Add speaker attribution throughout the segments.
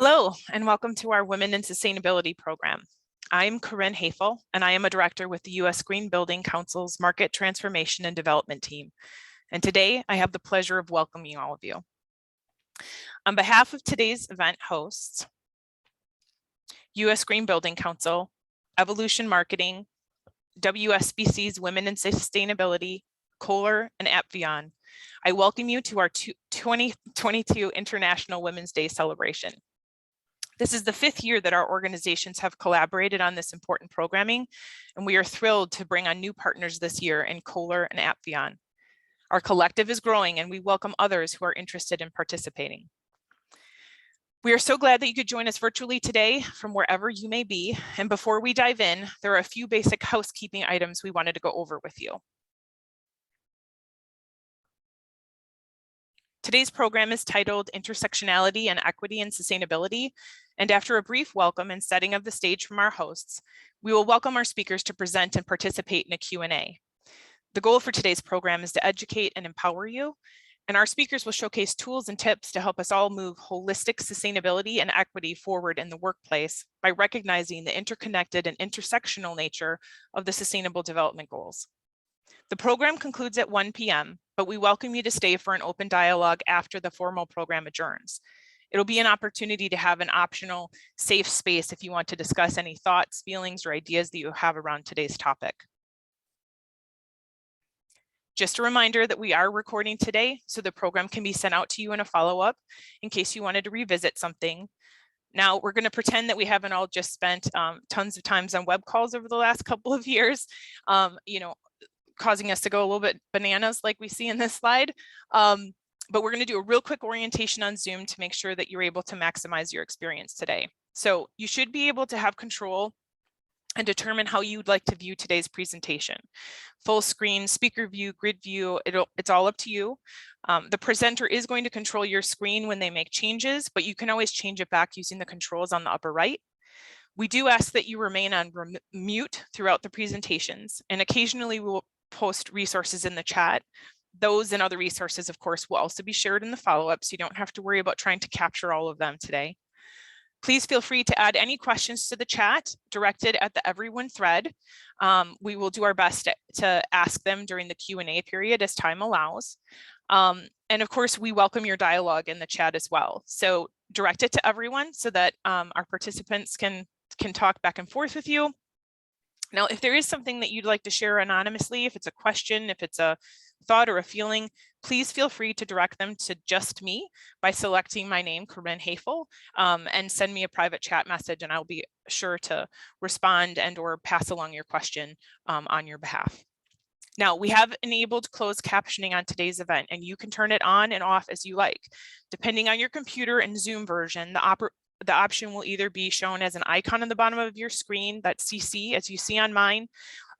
Speaker 1: Hello, and welcome to our Women in Sustainability program. I'm Corinne Hafel, and I am a director with the U.S. Green Building Council's Market Transformation and Development team. And today I have the pleasure of welcoming all of you. On behalf of today's event hosts, U.S. Green Building Council, Evolution Marketing, WSBC's Women in Sustainability, Kohler, and Apvion, I welcome you to our 2022 International Women's Day celebration. This is the 5th year that our organizations have collaborated on this important programming, and we are thrilled to bring on new partners this year in Kohler and Apvion. Our collective is growing, and we welcome others who are interested in participating. We are so glad that you could join us virtually today from wherever you may be. And before we dive in, there are a few basic housekeeping items we wanted to go over with you. Today's program is titled Intersectionality and Equity and Sustainability. And after a brief welcome and setting of the stage from our hosts, we will welcome our speakers to present and participate in a Q&A. The goal for today's program is to educate and empower you, and our speakers will showcase tools and tips to help us all move holistic sustainability and equity forward in the workplace by recognizing the interconnected and intersectional nature of the Sustainable Development Goals. The program concludes at 1 p.m., but we welcome you to stay for an open dialogue after the formal program adjourns. It'll be an opportunity to have an optional safe space if you want to discuss any thoughts, feelings, or ideas that you have around today's topic. Just a reminder that we are recording today, so the program can be sent out to you in a follow-up in case you wanted to revisit something. Now, we're going to pretend that we haven't all just spent tons of times on web calls over the last couple of years, causing us to go a little bit bananas like we see in this slide. But we're going to do a real quick orientation on Zoom to make sure that you're able to maximize your experience today. So you should be able to have control and determine how you'd like to view today's presentation. Full screen, speaker view, grid view, it's all up to you. The presenter is going to control your screen when they make changes, but you can always change it back using the controls on the upper right. We do ask that you remain on mute throughout the presentations, and occasionally we will post resources in the chat. Those and other resources, of course, will also be shared in the follow-up, so you don't have to worry about trying to capture all of them today. Please feel free to add any questions to the chat directed at the Everyone thread. We will do our best to ask them during the Q&A period as time allows. And of course, we welcome your dialogue in the chat as well. So direct it to everyone so that our participants can talk back and forth with you. Now, if there is something that you'd like to share anonymously, if it's a question, if it's a thought or a feeling, please feel free to direct them to just me by selecting my name, Corinne Hafel, and send me a private chat message, and I'll be sure to respond and or pass along your question on your behalf. Now, we have enabled closed captioning on today's event, and you can turn it on and off as you like. Depending on your computer and Zoom version, the option will either be shown as an icon on the bottom of your screen, that's CC, as you see on mine.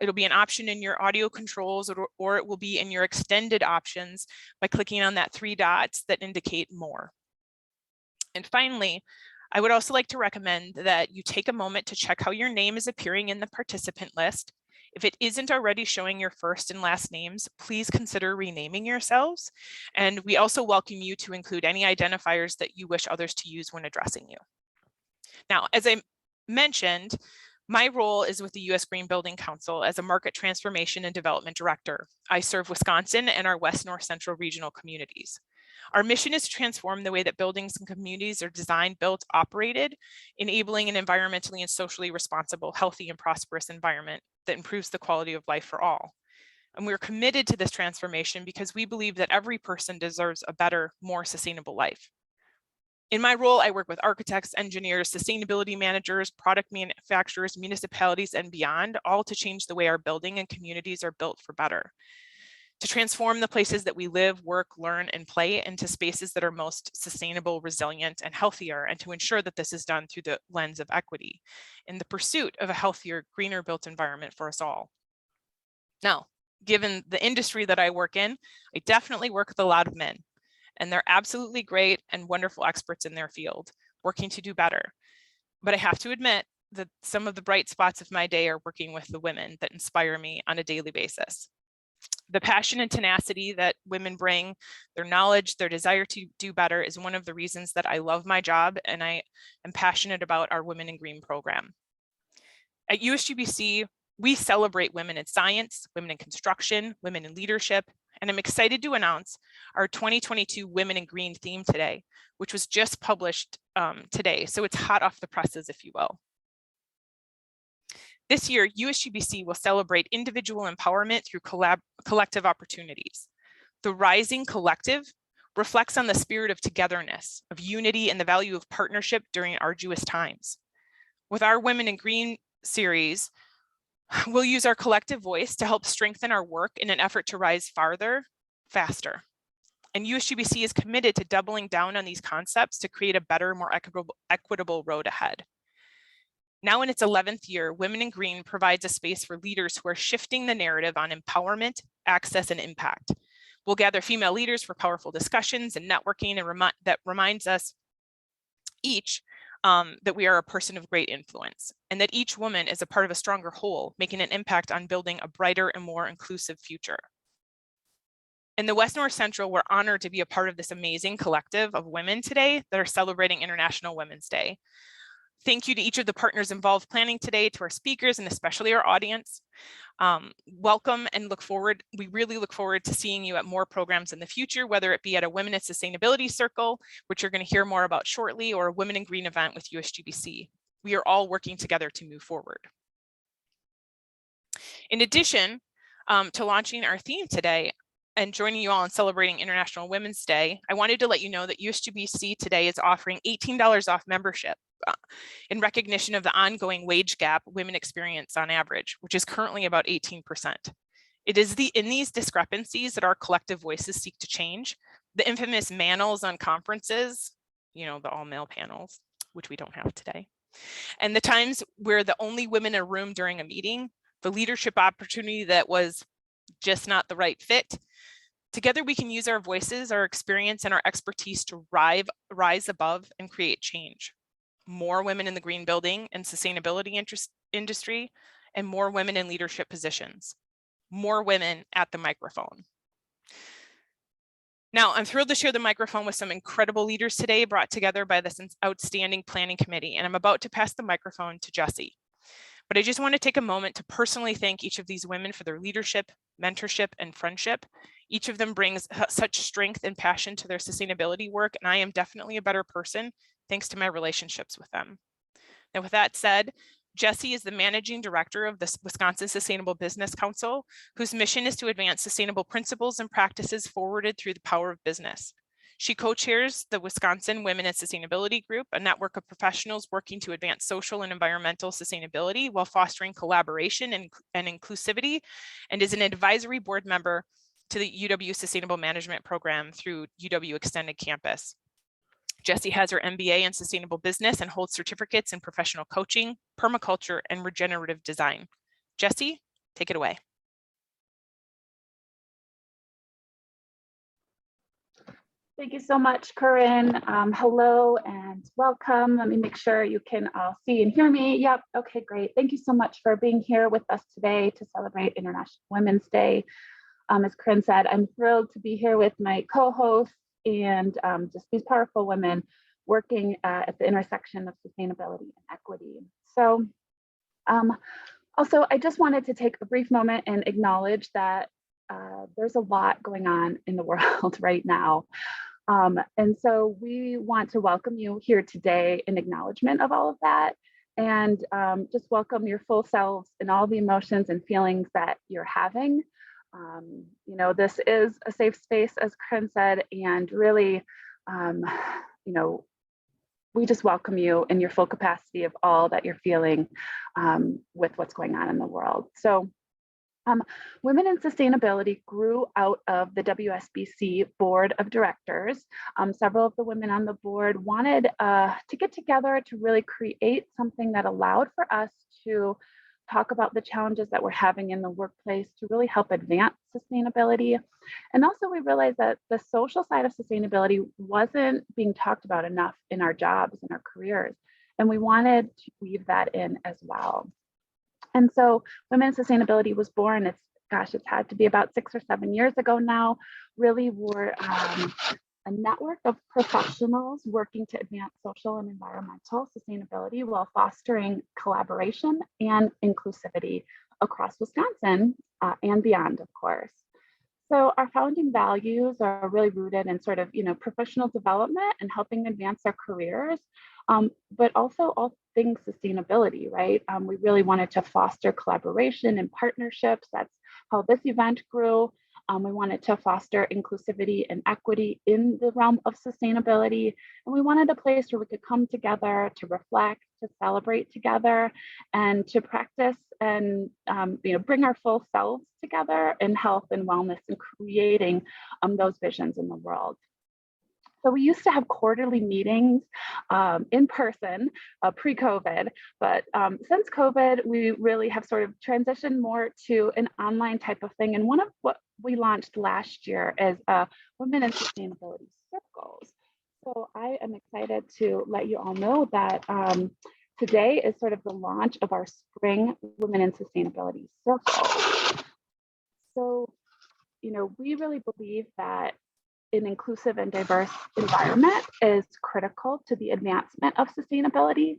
Speaker 1: It'll be an option in your audio controls, or it will be in your extended options by clicking on that 3 dots that indicate more. And finally, I would also like to recommend that you take a moment to check how your name is appearing in the participant list. If it isn't already showing your first and last names, please consider renaming yourselves. And we also welcome you to include any identifiers that you wish others to use when addressing you. Now, as I mentioned, my role is with the U.S. Green Building Council as a Market Transformation and Development Director. I serve Wisconsin and our West North Central regional communities. Our mission is to transform the way that buildings and communities are designed, built, operated, enabling an environmentally and socially responsible, healthy, and prosperous environment that improves the quality of life for all. And we're committed to this transformation because we believe that every person deserves a better, more sustainable life. In my role, I work with architects, engineers, sustainability managers, product manufacturers, municipalities, and beyond, all to change the way our building and communities are built for better. To transform the places that we live, work, learn, and play into spaces that are most sustainable, resilient, and healthier, and to ensure that this is done through the lens of equity in the pursuit of a healthier, greener built environment for us all. Now, given the industry that I work in, I definitely work with a lot of men, and they're absolutely great and wonderful experts in their field, working to do better. But I have to admit that some of the bright spots of my day are working with the women that inspire me on a daily basis. The passion and tenacity that women bring, their knowledge, their desire to do better is one of the reasons that I love my job and I am passionate about our Women in Green program. At USGBC, we celebrate women in science, women in construction, women in leadership, and I'm excited to announce our 2022 Women in Green theme today, which was just published today. So it's hot off the presses, if you will. This year, USGBC will celebrate individual empowerment through collective opportunities. The Rising Collective reflects on the spirit of togetherness, of unity, and the value of partnership during arduous times. With our Women in Green series, we'll use our collective voice to help strengthen our work in an effort to rise farther, faster. And USGBC is committed to doubling down on these concepts to create a better, more equitable road ahead. Now in its 11th year, Women in Green provides a space for leaders who are shifting the narrative on empowerment, access, and impact. We'll gather female leaders for powerful discussions and networking and that reminds us each that we are a person of great influence and that each woman is a part of a stronger whole, making an impact on building a brighter and more inclusive future. In the West North Central, we're honored to be a part of this amazing collective of women today that are celebrating International Women's Day. Thank you to each of the partners involved planning today, to our speakers, and especially our audience. Welcome and we really look forward to seeing you at more programs in the future, whether it be at a Women in Sustainability Circle, which you're going to hear more about shortly, or a Women in Green event with USGBC. We are all working together to move forward. In addition to launching our theme today, and joining you all in celebrating International Women's Day, I wanted to let you know that USGBC today is offering $18 off membership in recognition of the ongoing wage gap women experience on average, which is currently about 18%. It is in these discrepancies that our collective voices seek to change. The infamous manels on conferences, you know, the all-male panels, which we don't have today, and the times where the only women in a room during a meeting, the leadership opportunity that was just not the right fit. Together, we can use our voices, our experience, and our expertise to rise above and create change. More women in the green building and sustainability industry, and more women in leadership positions. More women at the microphone. Now, I'm thrilled to share the microphone with some incredible leaders today brought together by this outstanding planning committee, and I'm about to pass the microphone to Jessie. But I just want to take a moment to personally thank each of these women for their leadership, mentorship, and friendship. Each of them brings such strength and passion to their sustainability work, and I am definitely a better person thanks to my relationships with them. Now, with that said, Jessie is the managing director of the Wisconsin Sustainable Business Council, whose mission is to advance sustainable principles and practices forwarded through the power of business. She co-chairs the Wisconsin Women in Sustainability Group, a network of professionals working to advance social and environmental sustainability while fostering collaboration and inclusivity, and is an advisory board member to the UW Sustainable Management Program through UW Extended Campus. Jessie has her MBA in Sustainable Business and holds certificates in professional coaching, permaculture, and regenerative design. Jessie, take it away.
Speaker 2: Thank you so much, Corinne. Hello and welcome. Let me make sure you can all see and hear me. Yep, okay, great. Thank you so much for being here with us today to celebrate International Women's Day. As Corinne said, I'm thrilled to be here with my co-hosts and just these powerful women working at the intersection of sustainability and equity. So also, I just wanted to take a brief moment and acknowledge that there's a lot going on in the world right now. And so we want to welcome you here today in acknowledgement of all of that, and just welcome your full selves and all the emotions and feelings that you're having. You know, this is a safe space, as Corinne said, and really, you know, we just welcome you in your full capacity of all that you're feeling with what's going on in the world. So Women in Sustainability grew out of the WSBC Board of Directors. Several of the women on the board wanted to get together to really create something that allowed for us to talk about the challenges that we're having in the workplace to really help advance sustainability. And also we realized that the social side of sustainability wasn't being talked about enough in our jobs and our careers. And we wanted to weave that in as well. And so Women in Sustainability was born. It's gosh, it's had to be about 6 or 7 years ago now, really were a network of professionals working to advance social and environmental sustainability while fostering collaboration and inclusivity across Wisconsin and beyond, of course. So our founding values are really rooted in sort of, professional development and helping advance our careers, but also all things sustainability, right? We really wanted to foster collaboration and partnerships. That's how this event grew. We wanted to foster inclusivity and equity in the realm of sustainability. And we wanted a place where we could come together to reflect, to celebrate together, and to practice and bring our full selves together in health and wellness and creating those visions in the world. So we used to have quarterly meetings in person pre-COVID, but since COVID, we really have sort of transitioned more to an online type of thing. And one of what we launched last year is Women in Sustainability Circles. So I am excited to let you all know that today is sort of the launch of our spring Women in Sustainability Circle. So, we really believe that an inclusive and diverse environment is critical to the advancement of sustainability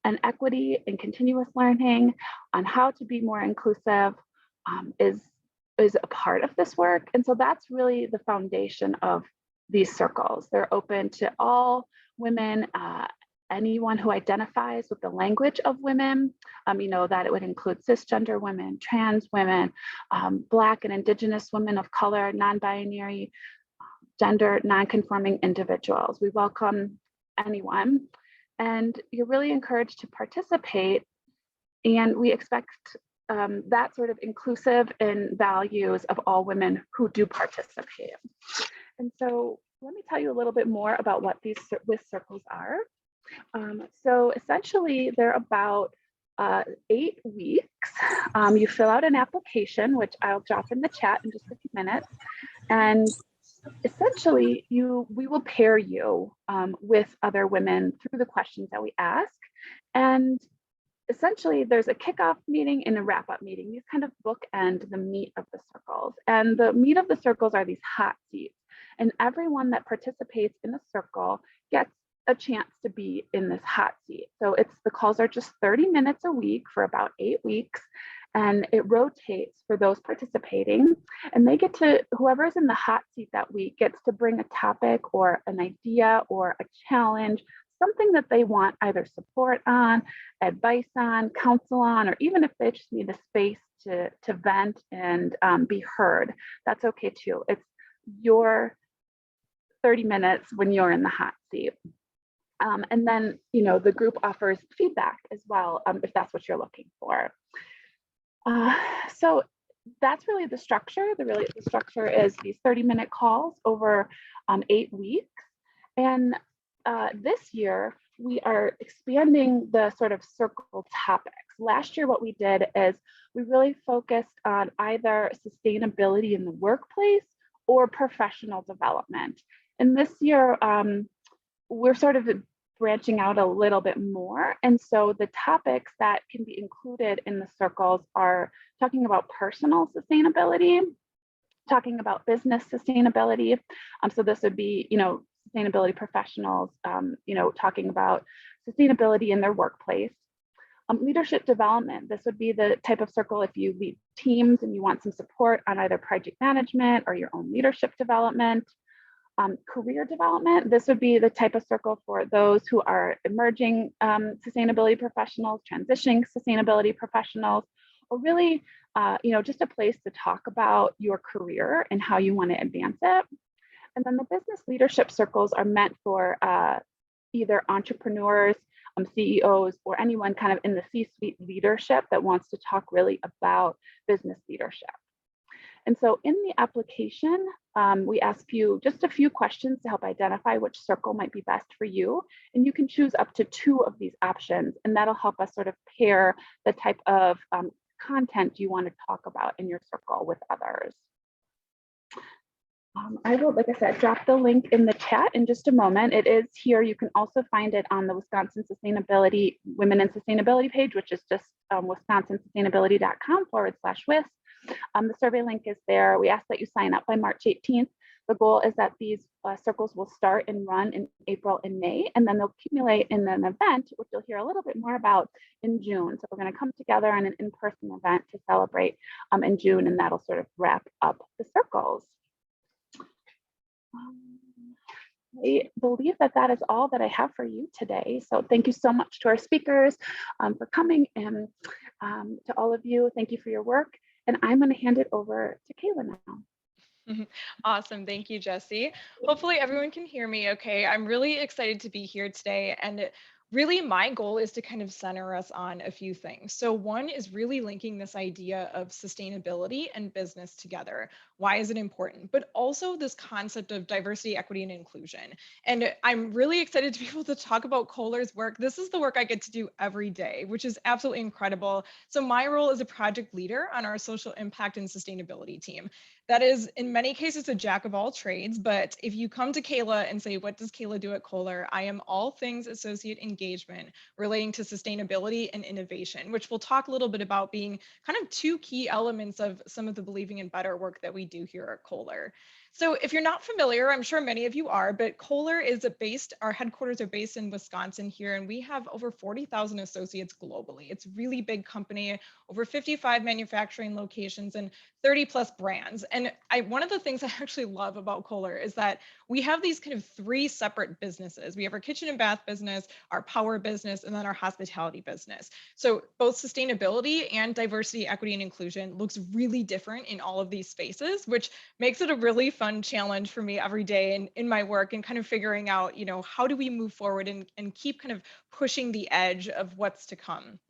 Speaker 2: and equity and continuous learning on how to be more inclusive is a part of this work. And so that's really the foundation of these circles. They're open to all women, anyone who identifies with the language of women, that it would include cisgender women, trans women, Black and Indigenous women of color, non-binary, gender non-conforming individuals. We welcome anyone, and you're really encouraged to participate. And we expect that sort of inclusive in values of all women who do participate. And so let me tell you a little bit more about what these WIS circles are. So essentially they're about 8 weeks. You fill out an application, which I'll drop in the chat in just a few minutes. And essentially, we will pair you with other women through the questions that we ask. And essentially, there's a kickoff meeting and a wrap-up meeting. These kind of bookend the meat of the circles. And the meat of the circles are these hot seats. And everyone that participates in a circle gets a chance to be in this hot seat. So the calls are just 30 minutes a week for about 8 weeks. And it rotates for those participating, and they get to, whoever's in the hot seat that week gets to bring a topic or an idea or a challenge, something that they want either support on, advice on, counsel on, or even if they just need a space to vent and be heard, that's okay too. It's your 30 minutes when you're in the hot seat. And then, the group offers feedback as well, if that's what you're looking for. So that's really the structure. The structure is these 30-minute calls over 8 weeks. And this year, we are expanding the sort of circle topics. Last year, what we did is we really focused on either sustainability in the workplace or professional development. And this year, we're sort of branching out a little bit more. And so the topics that can be included in the circles are talking about personal sustainability, talking about business sustainability. So this would be, sustainability professionals, talking about sustainability in their workplace. Leadership development, this would be the type of circle if you lead teams and you want some support on either project management or your own leadership development. Career development, this would be the type of circle for those who are emerging sustainability professionals, transitioning sustainability professionals, or really, just a place to talk about your career and how you want to advance it. And then the business leadership circles are meant for either entrepreneurs, CEOs, or anyone kind of in the C-suite leadership that wants to talk really about business leadership. And so in the application, we ask you just a few questions to help identify which circle might be best for you. And you can choose up to 2 of these options, and that'll help us sort of pair the type of content you want to talk about in your circle with others. I will, like I said, drop the link in the chat in just a moment. It is here. You can also find it on the Wisconsin Sustainability Women in Sustainability page, which is just wisconsinsustainability.com/WIS. The survey link is there. We ask that you sign up by March 18th. The goal is that these circles will start and run in April and May, and then they'll accumulate in an event, which you'll hear a little bit more about in June. So we're going to come together on an in-person event to celebrate in June, and that'll sort of wrap up the circles. I believe that that is all that I have for you today. So thank you so much to our speakers for coming, and to all of you, thank you for your work. And I'm going to hand it over to Kayla now.
Speaker 3: Awesome. Thank you, Jessie. Hopefully everyone can hear me okay. I'm really excited to be here today. And really my goal is to kind of center us on a few things. So one is really linking this idea of sustainability and business together. Why is it important? But also this concept of diversity, equity, and inclusion. And I'm really excited to be able to talk about Kohler's work. This is the work I get to do every day, which is absolutely incredible. So my role is a project leader on our social impact and sustainability team. That is in many cases a jack of all trades, but if you come to Kayla and say, what does Kayla do at Kohler? I am all things associate engagement relating to sustainability and innovation, which we'll talk a little bit about being kind of two key elements of some of the Believing in Better work that we do here at Kohler. So if you're not familiar, I'm sure many of you are, but Kohler is our headquarters are based in Wisconsin here, and we have over 40,000 associates globally. It's a really big company, over 55 manufacturing locations and 30 plus brands. And one of the things I actually love about Kohler is that we have these kind of three separate businesses. We have our kitchen and bath business, our power business, and then our hospitality business. So both sustainability and diversity, equity, and inclusion looks really different in all of these spaces, which makes it a really fun challenge for me every day in my work, and kind of figuring out, how do we move forward and keep kind of pushing the edge of what's to come.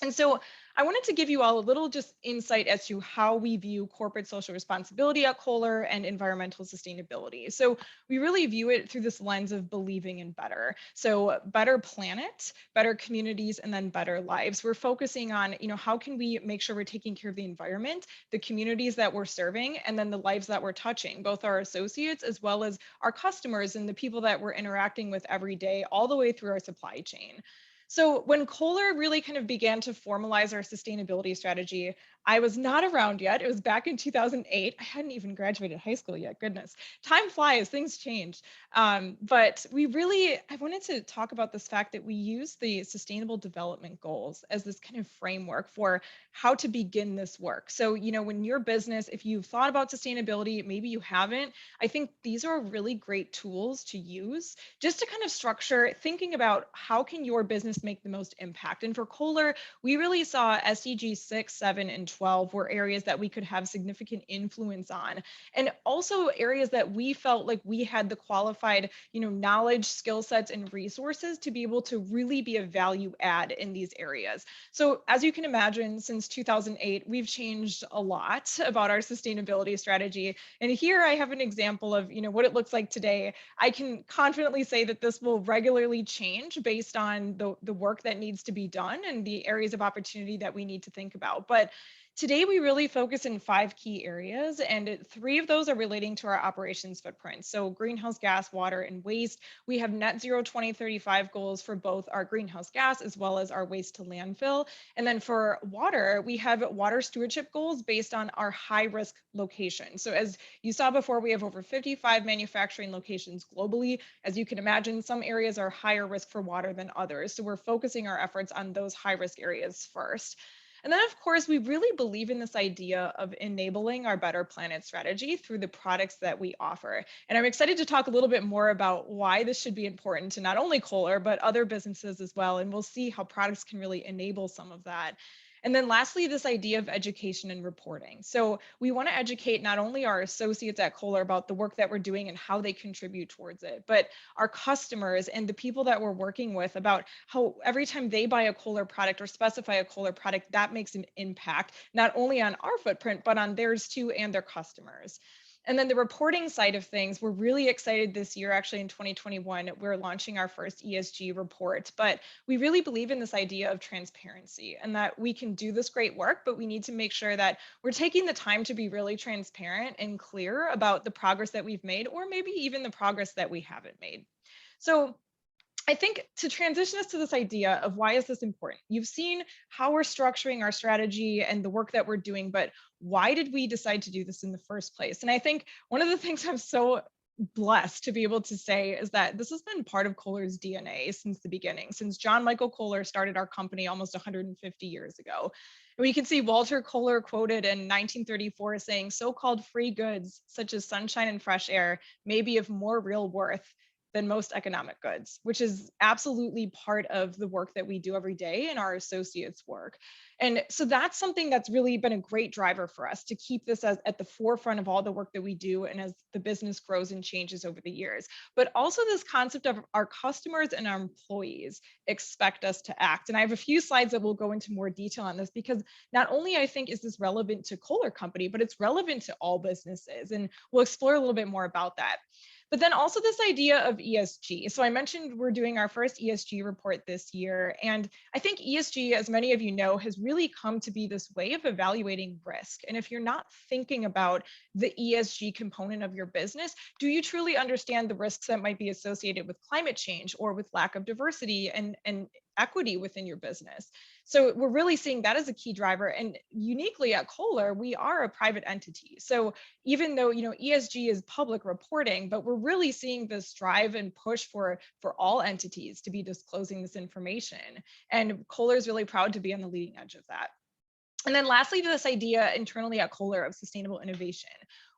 Speaker 3: And so I wanted to give you all a little just insight as to how we view corporate social responsibility at Kohler and environmental sustainability. So we really view it through this lens of believing in better. So better planet, better communities, and then better lives. We're focusing on, how can we make sure we're taking care of the environment, the communities that we're serving, and then the lives that we're touching, both our associates as well as our customers and the people that we're interacting with every day, all the way through our supply chain. So when Kohler really kind of began to formalize our sustainability strategy, I was not around yet. It was back in 2008. I hadn't even graduated high school yet. Goodness, time flies, things change. But I wanted to talk about this fact that we use the Sustainable Development Goals as this kind of framework for how to begin this work. So, when your business, if you've thought about sustainability, maybe you haven't, I think these are really great tools to use just to kind of structure thinking about how can your business make the most impact. And for Kohler, we really saw SDG 6, 7, and 12 were areas that we could have significant influence on, and also areas that we felt like we had the qualified, knowledge, skill sets, and resources to be able to really be a value add in these areas. So as you can imagine, since 2008, we've changed a lot about our sustainability strategy. And here I have an example of, what it looks like today. I can confidently say that this will regularly change based on the work that needs to be done and the areas of opportunity that we need to think about. But today, we really focus in 5 key areas, and 3 of those are relating to our operations footprint. So greenhouse gas, water, and waste. We have net zero 2035 goals for both our greenhouse gas as well as our waste to landfill. And then for water, we have water stewardship goals based on our high risk location. So as you saw before, we have over 55 manufacturing locations globally. As you can imagine, some areas are higher risk for water than others. So we're focusing our efforts on those high risk areas first. And then, of course, we really believe in this idea of enabling our Better Planet strategy through the products that we offer. And I'm excited to talk a little bit more about why this should be important to not only Kohler, but other businesses as well. And we'll see how products can really enable some of that. And then lastly, this idea of education and reporting. So we want to educate not only our associates at Kohler about the work that we're doing and how they contribute towards it, but our customers and the people that we're working with about how every time they buy a Kohler product or specify a Kohler product, that makes an impact, not only on our footprint, but on theirs too and their customers. And then the reporting side of things, we're really excited this year, actually in 2021, we're launching our first ESG report, but we really believe in this idea of transparency and that we can do this great work, but we need to make sure that we're taking the time to be really transparent and clear about the progress that we've made, or maybe even the progress that we haven't made. So I think to transition us to this idea of why is this important? You've seen how we're structuring our strategy and the work that we're doing, but why did we decide to do this in the first place? And I think one of the things I'm so blessed to be able to say is that this has been part of Kohler's DNA since the beginning, since John Michael Kohler started our company almost 150 years ago. And we can see Walter Kohler quoted in 1934 saying, so-called free goods such as sunshine and fresh air may be of more real worth than most economic goods, which is absolutely part of the work that we do every day in our associates' work. And so that's something that's really been a great driver for us to keep this as at the forefront of all the work that we do and as the business grows and changes over the years. But also this concept of our customers and our employees expect us to act. And I have a few slides that will go into more detail on this because not only I think is this relevant to Kohler Company, but it's relevant to all businesses. And we'll explore a little bit more about that. But then also this idea of ESG. So I mentioned we're doing our first ESG report this year. And I think ESG, as many of you know, has really come to be this way of evaluating risk. And if you're not thinking about the ESG component of your business, do you truly understand the risks that might be associated with climate change or with lack of diversity and equity within your business? So we're really seeing that as a key driver. And uniquely at Kohler, we are a private entity. So even though ESG is public reporting, but we're really seeing this drive and push for all entities to be disclosing this information. And Kohler is really proud to be on the leading edge of that. And then lastly, this idea internally at Kohler of sustainable innovation.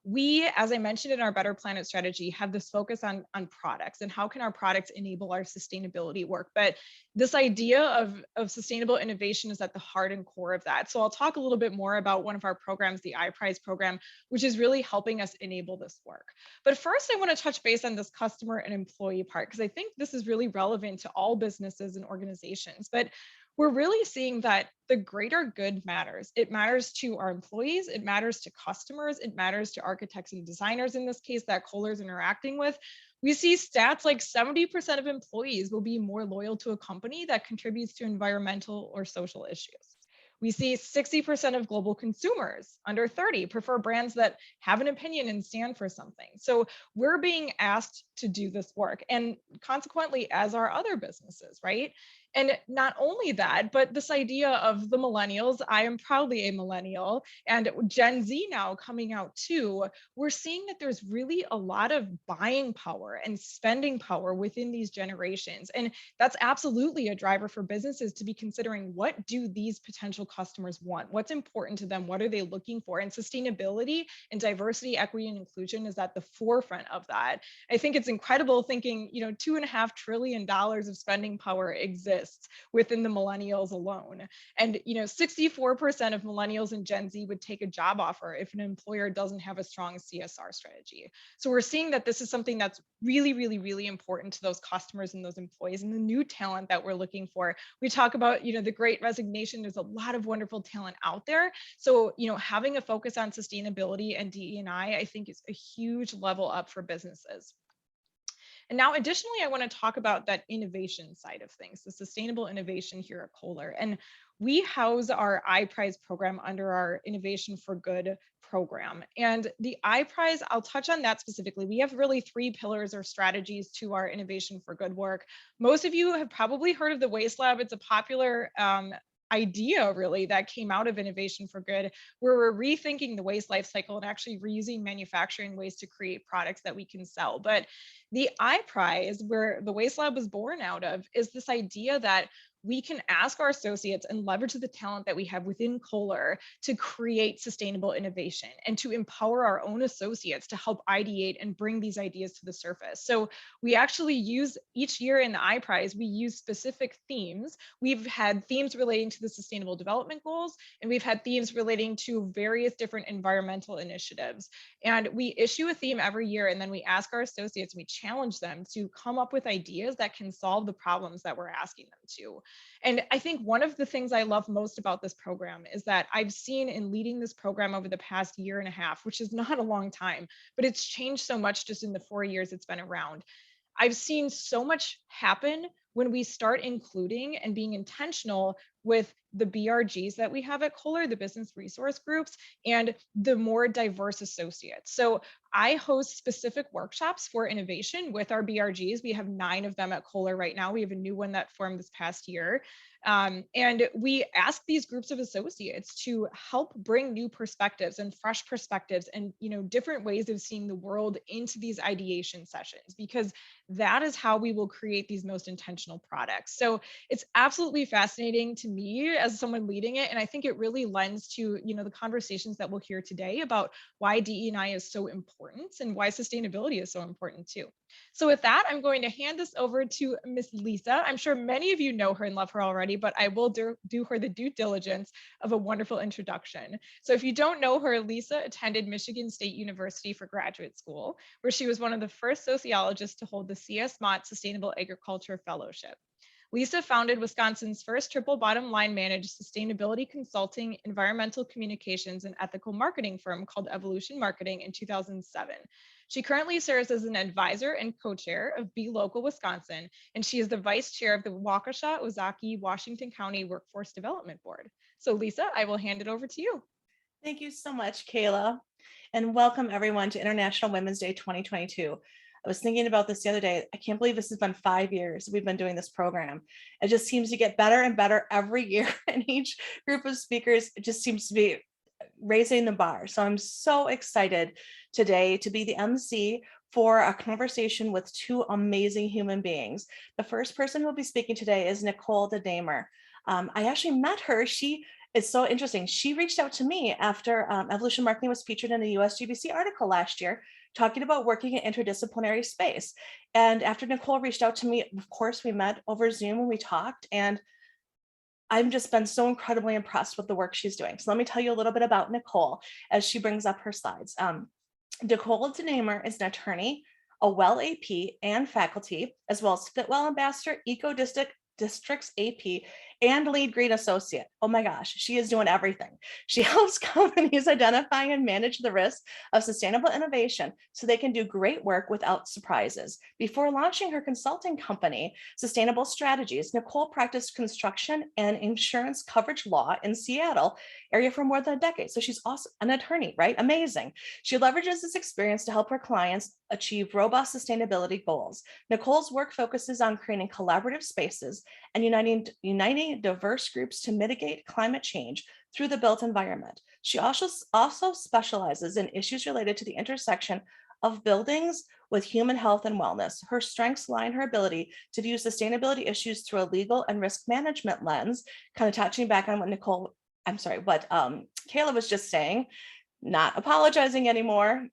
Speaker 3: We, as I mentioned in our Better Planet strategy, have this focus on products and how can our products enable our sustainability work. But this idea of sustainable innovation is at the heart and core of that. So I'll talk a little bit more about one of our programs, the iPrize program, which is really helping us enable this work. But first, I want to touch base on this customer and employee part, because I think this is really relevant to all businesses and organizations. But we're really seeing that the greater good matters. It matters to our employees, it matters to customers, it matters to architects and designers in this case that Kohler's interacting with. We see stats like 70% of employees will be more loyal to a company that contributes to environmental or social issues. We see 60% of global consumers under 30 prefer brands that have an opinion and stand for something. So we're being asked to do this work, and consequently, as are other businesses, right? And not only that, but this idea of the millennials, I am proudly a millennial, and Gen Z now coming out too, we're seeing that there's really a lot of buying power and spending power within these generations. And that's absolutely a driver for businesses to be considering, what do these potential customers want? What's important to them? What are they looking for? And sustainability and diversity, equity, and inclusion is at the forefront of that. I think it's incredible thinking, $2.5 trillion of spending power exists within the millennials alone. And 64% of millennials and Gen Z would take a job offer if an employer doesn't have a strong CSR strategy. So we're seeing that this is something that's really, really, really important to those customers and those employees and the new talent that we're looking for. We talk about, the great resignation. There's a lot of wonderful talent out there. So, having a focus on sustainability and DE&I, I think is a huge level up for businesses. And now, additionally, I want to talk about that innovation side of things, the sustainable innovation here at Kohler. And we house our iPrize program under our Innovation for Good program. And the iPrize, I'll touch on that specifically. We have really 3 pillars or strategies to our Innovation for Good work. Most of you have probably heard of the Waste Lab. It's a popular idea really that came out of Innovation for Good, where we're rethinking the waste life cycle and actually reusing manufacturing waste to create products that we can sell. But the iPrize, where the Waste Lab was born out of, is this idea that we can ask our associates and leverage the talent that we have within Kohler to create sustainable innovation and to empower our own associates to help ideate and bring these ideas to the surface. So we actually use each year in the iPrize, we use specific themes. We've had themes relating to the Sustainable Development Goals, and we've had themes relating to various different environmental initiatives. And we issue a theme every year, and then we ask our associates, we challenge them to come up with ideas that can solve the problems that we're asking them to. And I think one of the things I love most about this program is that I've seen in leading this program over the past 1.5 years, which is not a long time, but it's changed so much just in the 4 years it's been around. I've seen so much happen when we start including and being intentional with the BRGs that we have at Kohler, the business resource groups, and the more diverse associates. So I host specific workshops for innovation with our BRGs. We have 9 of them at Kohler right now. We have a new one that formed this past year. And we ask these groups of associates to help bring new perspectives and fresh perspectives and, you know, different ways of seeing the world into these ideation sessions, because that is how we will create these most intentional products. So it's absolutely fascinating to me as someone leading it. And I think it really lends to, you know, the conversations that we'll hear today about why DE&I is so important and why sustainability is so important too. So with that, I'm going to hand this over to Miss Lisa. I'm sure many of you know her and love her already, but I will do her the due diligence of a wonderful introduction. So if you don't know her, Lisa attended Michigan State University for graduate school, where she was one of the first sociologists to hold the C.S. Mott Sustainable Agriculture Fellowship. Lisa founded Wisconsin's first triple bottom line managed sustainability consulting, environmental communications, and ethical marketing firm called Evolution Marketing in 2007. She currently serves as an advisor and co-chair of Be Local Wisconsin, and she is the vice chair of the Waukesha Ozaukee Washington County Workforce Development Board. So Lisa, I will hand it over to you.
Speaker 4: Thank you so much, Kayla, and welcome everyone to International Women's Day 2022. I was thinking about this the other day. I can't believe this has been 5 years we've been doing this program. It just seems to get better and better every year, and each group of speakers, it just seems to be raising the bar. So I'm so excited today to be the MC for a conversation with 2 amazing human beings. The first person who will be speaking today is Nicole DeDamer. I actually met her. It's so interesting. She reached out to me after Evolution Marketing was featured in a USGBC article last year, talking about working in interdisciplinary space. And after Nicole reached out to me, of course, we met over Zoom and we talked, and I've just been so incredibly impressed with the work she's doing. So let me tell you a little bit about Nicole as she brings up her slides. Nicole DeDamer is an attorney, a WELL AP and faculty, as well as Fitwel Ambassador, Eco Districts AP, and Lead Green Associate. Oh my gosh, she is doing everything. She helps companies identify and manage the risk of sustainable innovation so they can do great work without surprises. Before launching her consulting company, Sustainable Strategies, Nicole practiced construction and insurance coverage law in Seattle area for more than a decade. So she's also an attorney, right? Amazing. She leverages this experience to help her clients achieve robust sustainability goals. Nicole's work focuses on creating collaborative spaces and uniting diverse groups to mitigate climate change through the built environment. She also specializes in issues related to the intersection of buildings with human health and wellness. Her strengths lie in her ability to view sustainability issues through a legal and risk management lens, kind of touching back on what Kayla was just saying, not apologizing anymore.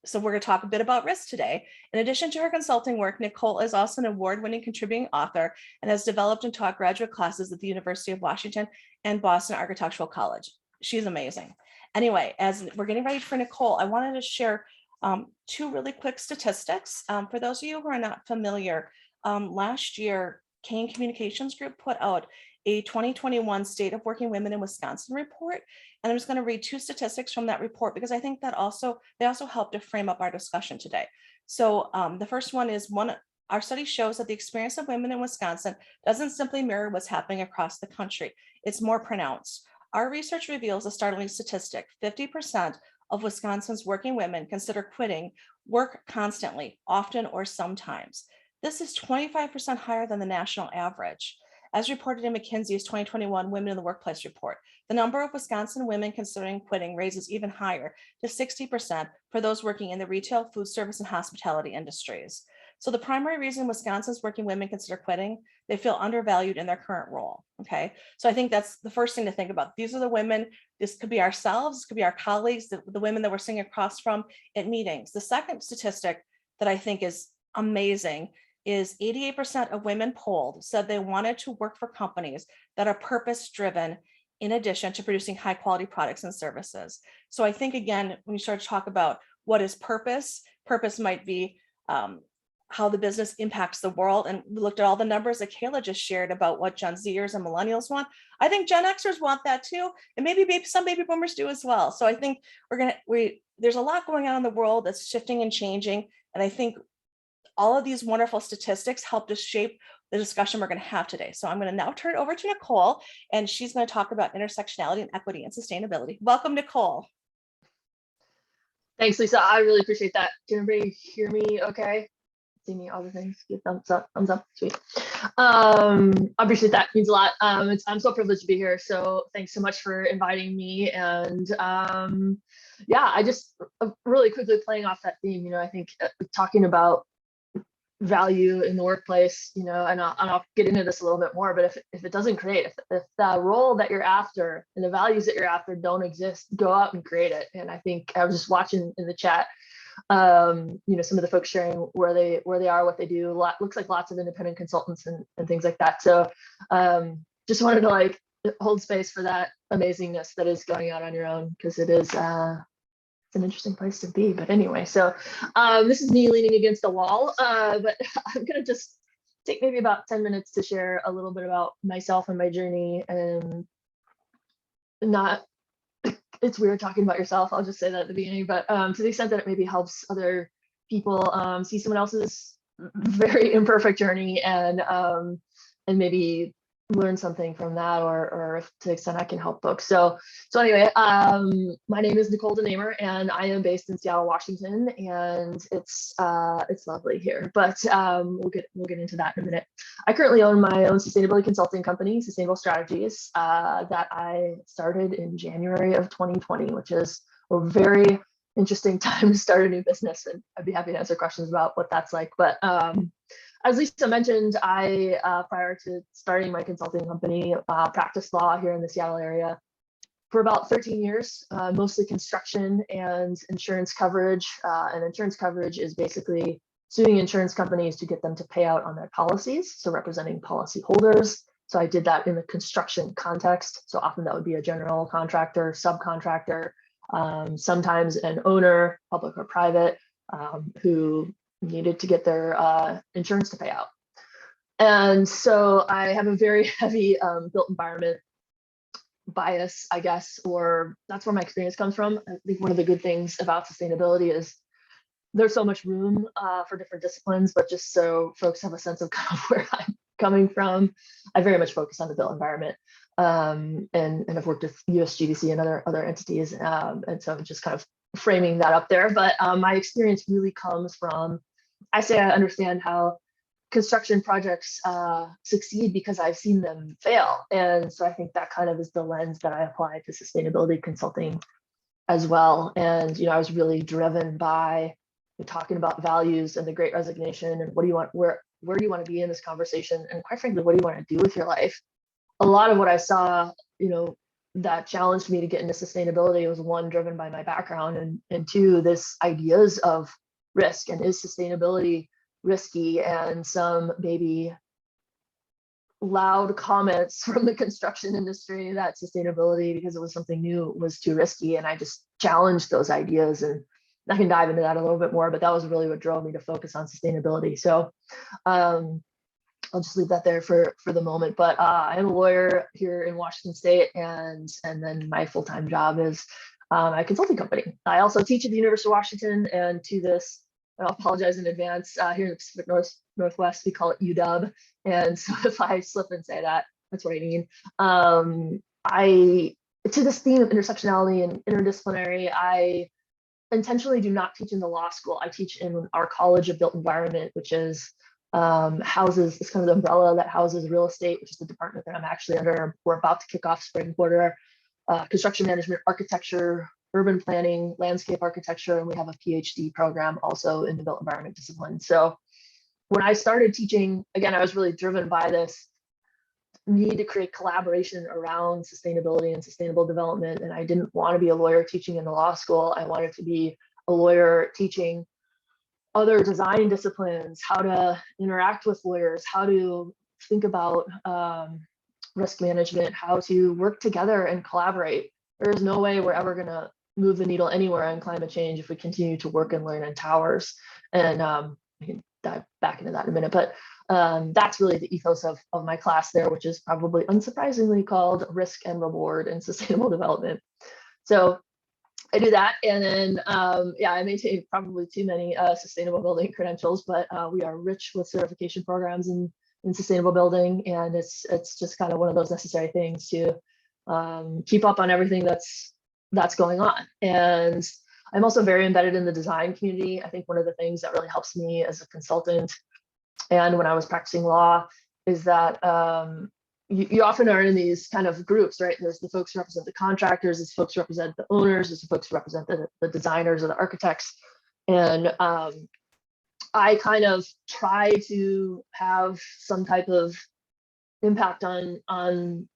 Speaker 4: So we're going to talk a bit about risk today. In addition to her consulting work, Nicole is also an award-winning contributing author and has developed and taught graduate classes at the University of Washington and Boston Architectural College. She's amazing. Anyway, as we're getting ready for Nicole, I wanted to share 2 really quick statistics. For those of you who are not familiar, last year, Kane Communications Group put out a 2021 State of Working Women in Wisconsin report. And I'm just going to read 2 statistics from that report because I think that they also help to frame up our discussion today. So the first one is our study shows that the experience of women in Wisconsin doesn't simply mirror what's happening across the country. It's more pronounced. Our research reveals a startling statistic. 50% of Wisconsin's working women consider quitting work constantly, often or sometimes. This is 25% higher than the national average. As reported in McKinsey's 2021 Women in the Workplace report, the number of Wisconsin women considering quitting raises even higher to 60% for those working in the retail, food service, and hospitality industries. So the primary reason Wisconsin's working women consider quitting, they feel undervalued in their current role, okay? So I think that's the first thing to think about. These are the women, this could be ourselves, this could be our colleagues, the women that we're sitting across from at meetings. The second statistic that I think is amazing is 88% of women polled said they wanted to work for companies that are purpose-driven in addition to producing high-quality products and services. So I think, again, when you start to talk about what is purpose, purpose might be how the business impacts the world. And we looked at all the numbers that Kayla just shared about what Gen Zers and millennials want. I think Gen Xers want that too. And maybe some baby boomers do as well. So I think there's a lot going on in the world that's shifting and changing. And I think all of these wonderful statistics helped us shape the discussion we're going to have today. So I'm going to now turn it over to Nicole, and she's going to talk about intersectionality and equity and sustainability. Welcome, Nicole.
Speaker 5: Thanks, Lisa. I really appreciate that. Can everybody hear me okay? See me, all the things, give thumbs up, sweet. I appreciate that, means a lot. I'm so privileged to be here. So thanks so much for inviting me. And yeah, I just really quickly playing off that theme, you know, I think talking about value in the workplace, you know, and I'll get into this a little bit more, but if it doesn't create, if the role that you're after and the values that you're after don't exist, go out and create it. And I think I was just watching in the chat, you know, some of the folks sharing where they are, what they do. Looks like lots of independent consultants and things like that. So just wanted to like hold space for that amazingness that is going on your own, because it is it's an interesting place to be. But anyway, so this is me leaning against the wall, but I'm gonna just take maybe about 10 minutes to share a little bit about myself and my journey. And not, it's weird talking about yourself, I'll just say that at the beginning, but to the extent that it maybe helps other people see someone else's very imperfect journey and maybe learn something from that, or if to the extent I can help folks. So anyway, my name is Nicole DeNamer, and I am based in Seattle, Washington, and it's lovely here. But we'll get into that in a minute. I currently own my own sustainability consulting company, Sustainable Strategies, that I started in January of 2020, which is a very interesting time to start a new business, and I'd be happy to answer questions about what that's like. But as Lisa mentioned, I, prior to starting my consulting company, practiced law here in the Seattle area for about 13 years, mostly construction and insurance coverage. And insurance coverage is basically suing insurance companies to get them to pay out on their policies, so representing policy holders. So I did that in the construction context. So often that would be a general contractor, subcontractor, sometimes an owner, public or private, who needed to get their insurance to pay out. And so I have a very heavy built environment bias, I guess, or that's where my experience comes from. I think one of the good things about sustainability is there's so much room for different disciplines, but just so folks have a sense of kind of where I'm coming from, I very much focus on the built environment, and I've worked with USGBC and other entities, and so just kind of framing that up there. But my experience really comes from, I say I understand how construction projects succeed because I've seen them fail. And so I think that kind of is the lens that I apply to sustainability consulting as well. And, you know, I was really driven by talking about values and the Great Resignation and what do you want, where do you want to be in this conversation? And quite frankly, what do you want to do with your life? A lot of what I saw, you know, that challenged me to get into sustainability was, one, driven by my background, and two, this ideas of risk, and is sustainability risky, and some maybe loud comments from the construction industry that sustainability, because it was something new, was too risky. And I just challenged those ideas, and I can dive into that a little bit more, but that was really what drove me to focus on sustainability. So I'll just leave that there for the moment. But I am a lawyer here in Washington State, and then my full-time job is a consulting company. I also teach at the University of Washington, and to this, I'll apologize in advance, here in the Pacific Northwest, we call it UW. And so if I slip and say that, that's what I mean. To this theme of intersectionality and interdisciplinary, I intentionally do not teach in the law school. I teach in our College of Built Environment, which is houses, it's kind of the umbrella that houses real estate, which is the department that I'm actually under. We're about to kick off spring quarter, construction management, architecture, urban planning, landscape architecture, and we have a PhD program also in the built environment discipline. So when I started teaching, again, I was really driven by this need to create collaboration around sustainability and sustainable development. And I didn't want to be a lawyer teaching in the law school. I wanted to be a lawyer teaching other design disciplines, how to interact with lawyers, how to think about risk management, how to work together and collaborate. There is no way we're ever going to move the needle anywhere on climate change if we continue to work and learn in towers. And we can dive back into that in a minute, but that's really the ethos of my class there, which is probably unsurprisingly called Risk and Reward in Sustainable Development. So I do that, and then yeah, I maintain probably too many sustainable building credentials, but we are rich with certification programs in sustainable building, and it's just kind of one of those necessary things to keep up on everything that's going on. And I'm also very embedded in the design community. I think one of the things that really helps me as a consultant and when I was practicing law is that you often are in these kind of groups, right? There's the folks who represent the contractors, there's folks who represent the owners, there's the folks who represent the designers or the architects. And I kind of try to have some type of impact on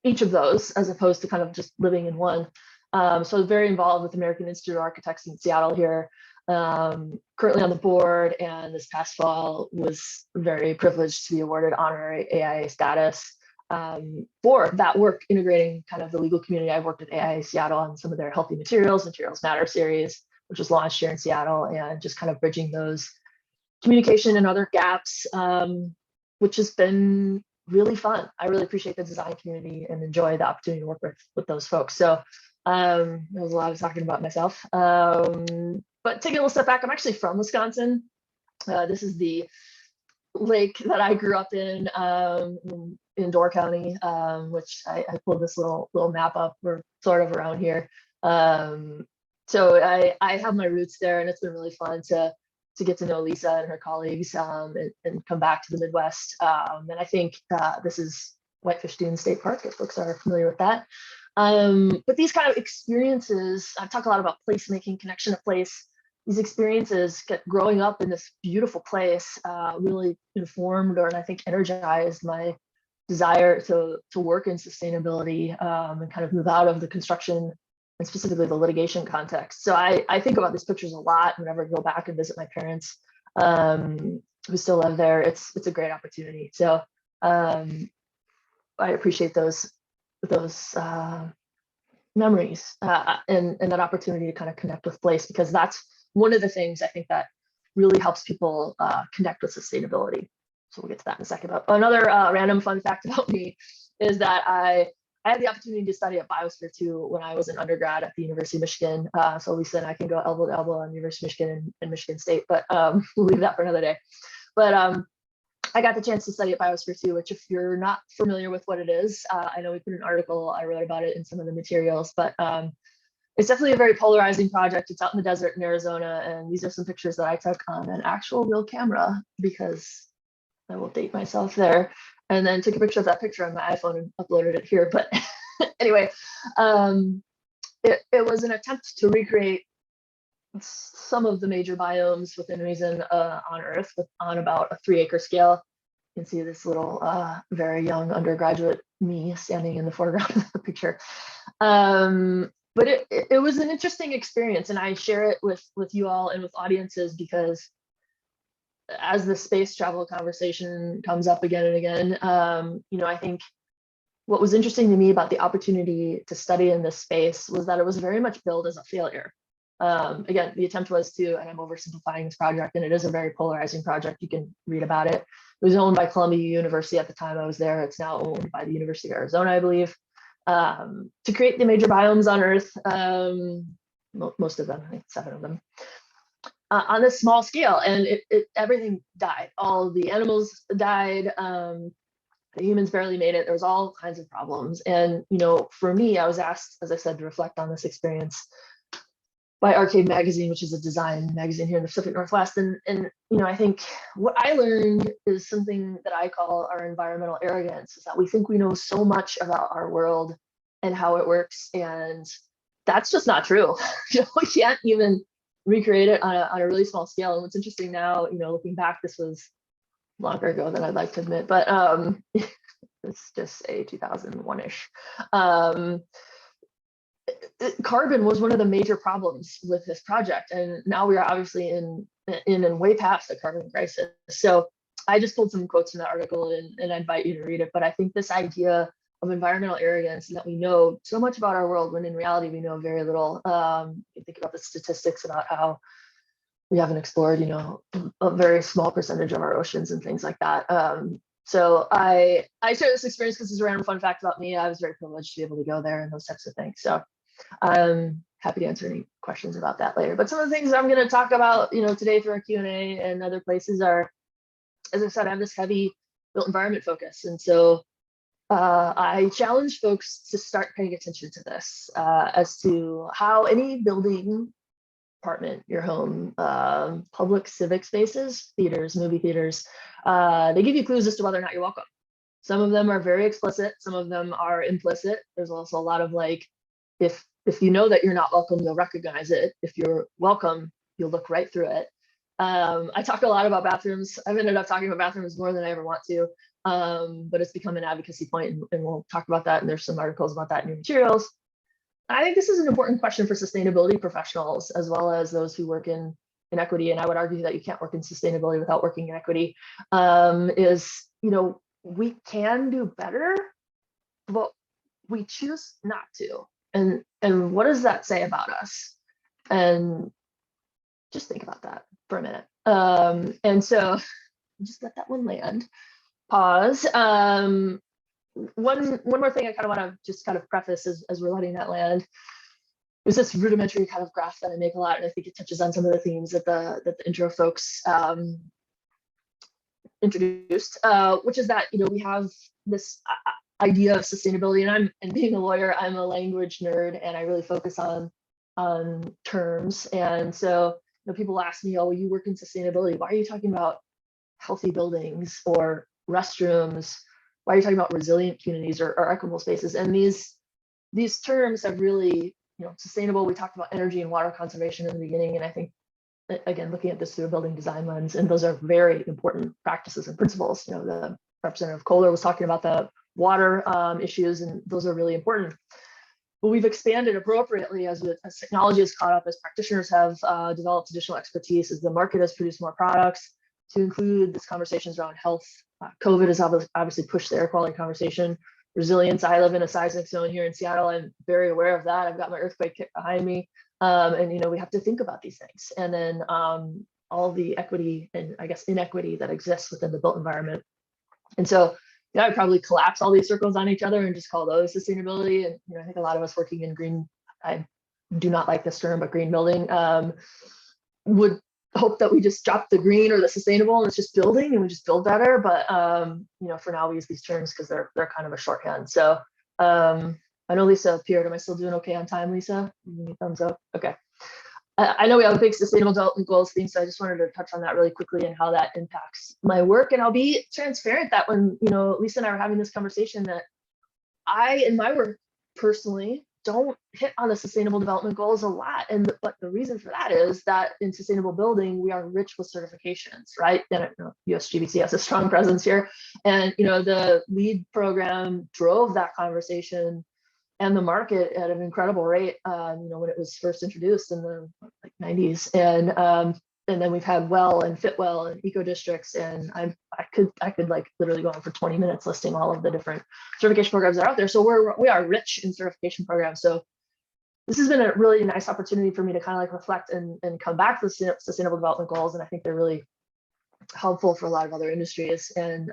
Speaker 5: each of those as opposed to kind of just living in one. So I was very involved with American Institute of Architects in Seattle here, currently on the board, and this past fall was very privileged to be awarded honorary AIA status for that work integrating kind of the legal community. I've worked with AIA Seattle on some of their Healthy Materials Matter series, which was launched here in Seattle, and just kind of bridging those communication and other gaps, which has been really fun. I really appreciate the design community and enjoy the opportunity to work with those folks. So there was a lot of talking about myself. But taking a little step back, I'm actually from Wisconsin. This is the lake that I grew up in Door County, which I pulled this little map up. We're sort of around here. So I have my roots there, and it's been really fun to get to know Lisa and her colleagues and come back to the Midwest. And I think this is Whitefish Dune State Park, if folks are familiar with that. But these kind of experiences, I talk a lot about placemaking, connection to place. These experiences, growing up in this beautiful place, really informed and I think energized my desire to work in sustainability and kind of move out of the construction and specifically the litigation context. So I think about these pictures a lot whenever I go back and visit my parents who still live there. It's a great opportunity. So I appreciate those memories and that opportunity to kind of connect with place, because that's one of the things I think that really helps people connect with sustainability. So we'll get to that in a second. But another random fun fact about me is that I had the opportunity to study at Biosphere 2 when I was an undergrad at the University of Michigan. So Lisa and I can go elbow to elbow on University of Michigan and Michigan State, but we'll leave that for another day. But I got the chance to study at Biosphere 2, which if you're not familiar with what it is, I know we put an article, I wrote about it in some of the materials, but it's definitely a very polarizing project. It's out in the desert in Arizona, and these are some pictures that I took on an actual real camera, because I will date myself there, and then took a picture of that picture on my iPhone and uploaded it here. But anyway, it was an attempt to recreate some of the major biomes within reason on Earth on about a 3-acre scale. You can see this little very young undergraduate me standing in the foreground of the picture. But it was an interesting experience, and I share it with you all and with audiences because as the space travel conversation comes up again and again, I think what was interesting to me about the opportunity to study in this space was that it was very much billed as a failure. Again, the attempt was to, and I'm oversimplifying this project, and it is a very polarizing project. You can read about it. It was owned by Columbia University at the time I was there. It's now owned by the University of Arizona, I believe, to create the major biomes on Earth, most of them, I think 7 of them, on this small scale. And everything died. All the animals died. The humans barely made it. There was all kinds of problems. And, for me, I was asked, as I said, to reflect on this experience by Arcade Magazine, which is a design magazine here in the Pacific Northwest. And I think what I learned is something that I call our environmental arrogance, is that we think we know so much about our world and how it works. And that's just not true. We can't even recreate it on a really small scale. And what's interesting now, looking back, this was longer ago than I'd like to admit, but let's just say 2001-ish. Carbon was one of the major problems with this project, and now we are obviously in and way past the carbon crisis. So I just pulled some quotes from that article, and I invite you to read it. But I think this idea of environmental arrogance, and that we know so much about our world when in reality we know very little. You think about the statistics about how we haven't explored, a very small percentage of our oceans and things like that. So I share this experience because it's a random fun fact about me. I was very privileged to be able to go there and those types of things. So happy to answer any questions about that later. But some of the things I'm going to talk about, today through our Q&A and other places are, as I said, I have this heavy built environment focus. And so I challenge folks to start paying attention to this as to how any building, apartment, your home, public civic spaces, theaters, movie theaters, they give you clues as to whether or not you're welcome. Some of them are very explicit, some of them are implicit. There's also a lot of like, if you know that you're not welcome, you'll recognize it. If you're welcome, you'll look right through it. I talk a lot about bathrooms. I've ended up talking about bathrooms more than I ever want to, but it's become an advocacy point, and we'll talk about that. And there's some articles about that in your materials. I think this is an important question for sustainability professionals, as well as those who work in equity. And I would argue that you can't work in sustainability without working in equity. We can do better, but we choose not to. And what does that say about us? And just think about that for a minute. And so just let that one land. Pause. One more thing I kind of want to just kind of preface as we're letting that land is this rudimentary kind of graph that I make a lot, and I think it touches on some of the themes that the intro folks introduced, which is that we have this idea of sustainability, and being a lawyer, I'm a language nerd, and I really focus on terms. And so people ask me, oh, you work in sustainability, why are you talking about healthy buildings or restrooms? Why are you talking about resilient communities or equitable spaces? And these terms have really, sustainable, we talked about energy and water conservation in the beginning, and I think, again, looking at this through a building design lens, and those are very important practices and principles. The Representative Kohler was talking about the water issues, and those are really important. But we've expanded appropriately as technology has caught up, as practitioners have developed additional expertise, as the market has produced more products, to include these conversations around health. COVID has obviously pushed the air quality conversation. Resilience, I live in a seismic zone here in Seattle. I'm very aware of that. I've got my earthquake kit behind me. And we have to think about these things. And then all the equity and I guess inequity that exists within the built environment. And so I'd probably collapse all these circles on each other and just call those sustainability. And I think a lot of us working in green, I do not like this term, but green building, would hope that we just drop the green or the sustainable and it's just building and we just build better. But for now we use these terms because they're kind of a shorthand. So I know Lisa appeared. Am I still doing okay on time, Lisa? Thumbs up. Okay. I know we have a big sustainable development goals theme, so I just wanted to touch on that really quickly and how that impacts my work. And I'll be transparent that when Lisa and I were having this conversation, that I, in my work personally, don't hit on the sustainable development goals a lot. But the reason for that is that in sustainable building, we are rich with certifications, right? And USGBC has a strong presence here. And the LEED program drove that conversation and the market at an incredible rate, when it was first introduced in the 90s. And then we've had WELL and FitWell and eco districts. And I could like literally go on for 20 minutes listing all of the different certification programs that are out there. So we are rich in certification programs. So this has been a really nice opportunity for me to kind of like reflect and come back to the sustainable development goals. And I think they're really helpful for a lot of other industries. And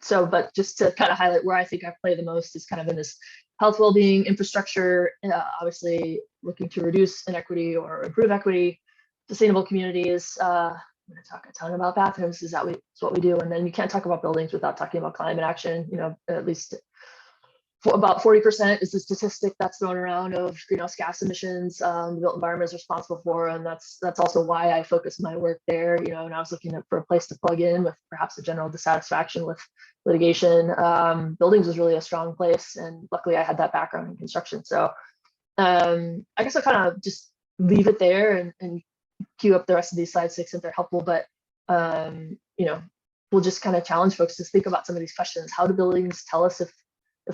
Speaker 5: so, but just to kind of highlight where I think I play the most is kind of in this health, well-being, infrastructure, obviously looking to reduce inequity or improve equity, sustainable communities. I'm going to talk a ton about bathrooms. It's what we do. And then you can't talk about buildings without talking about climate action. At least about 40% is the statistic that's thrown around of greenhouse gas emissions the built environment is responsible for. And that's also why I focus my work there. And I was looking for a place to plug in with perhaps a general dissatisfaction with litigation. Buildings was really a strong place. And luckily I had that background in construction. So I guess I'll kind of just leave it there and queue up the rest of these slides if they're helpful. But, we'll just kind of challenge folks to think about some of these questions. How do buildings tell us if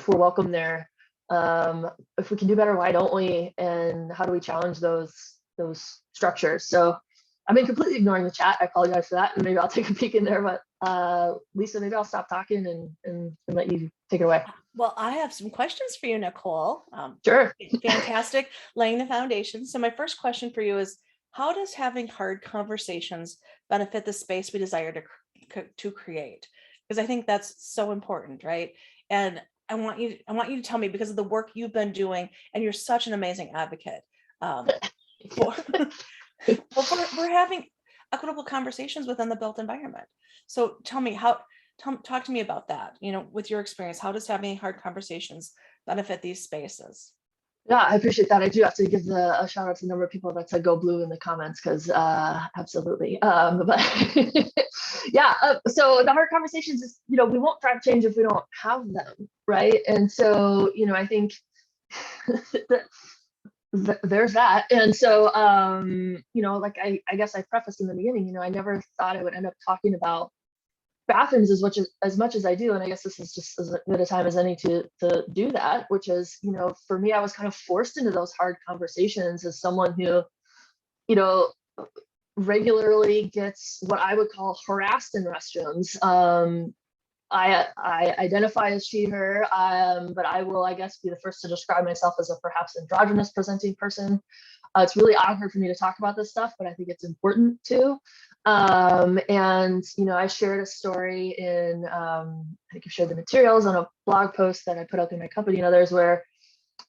Speaker 5: we're welcome there? If we can do better, why don't we? And how do we challenge those structures? So I've been completely ignoring the chat. I apologize for that. And maybe I'll take a peek in there, but Lisa, maybe I'll stop talking and let you take it away.
Speaker 4: Well, I have some questions for you, Nicole.
Speaker 5: Sure.
Speaker 4: Fantastic, laying the foundation. So my first question for you is, how does having hard conversations benefit the space we desire to create? Because I think that's so important, right? And I want you to tell me, because of the work you've been doing, and you're such an amazing advocate for, for having equitable conversations within the built environment. So tell me talk to me about that. With your experience, how does having hard conversations benefit these spaces?
Speaker 5: Yeah, I appreciate that. I do have to give a shout out to the number of people that said go blue in the comments, because absolutely. But yeah, so the hard conversations is, we won't drive change if we don't have them, right? And so, I think there's that. And so, like I guess I prefaced in the beginning, I never thought I would end up talking about bathrooms as much as I do. And I guess this is just as good a time as any to do that, which is, for me, I was kind of forced into those hard conversations as someone who, regularly gets what I would call harassed in restrooms. I identify as she, her, but I will, I guess, be the first to describe myself as a perhaps androgynous presenting person. It's really awkward for me to talk about this stuff, but I think it's important to. And, I shared a story in, I think I shared the materials on a blog post that I put up in my company and others, where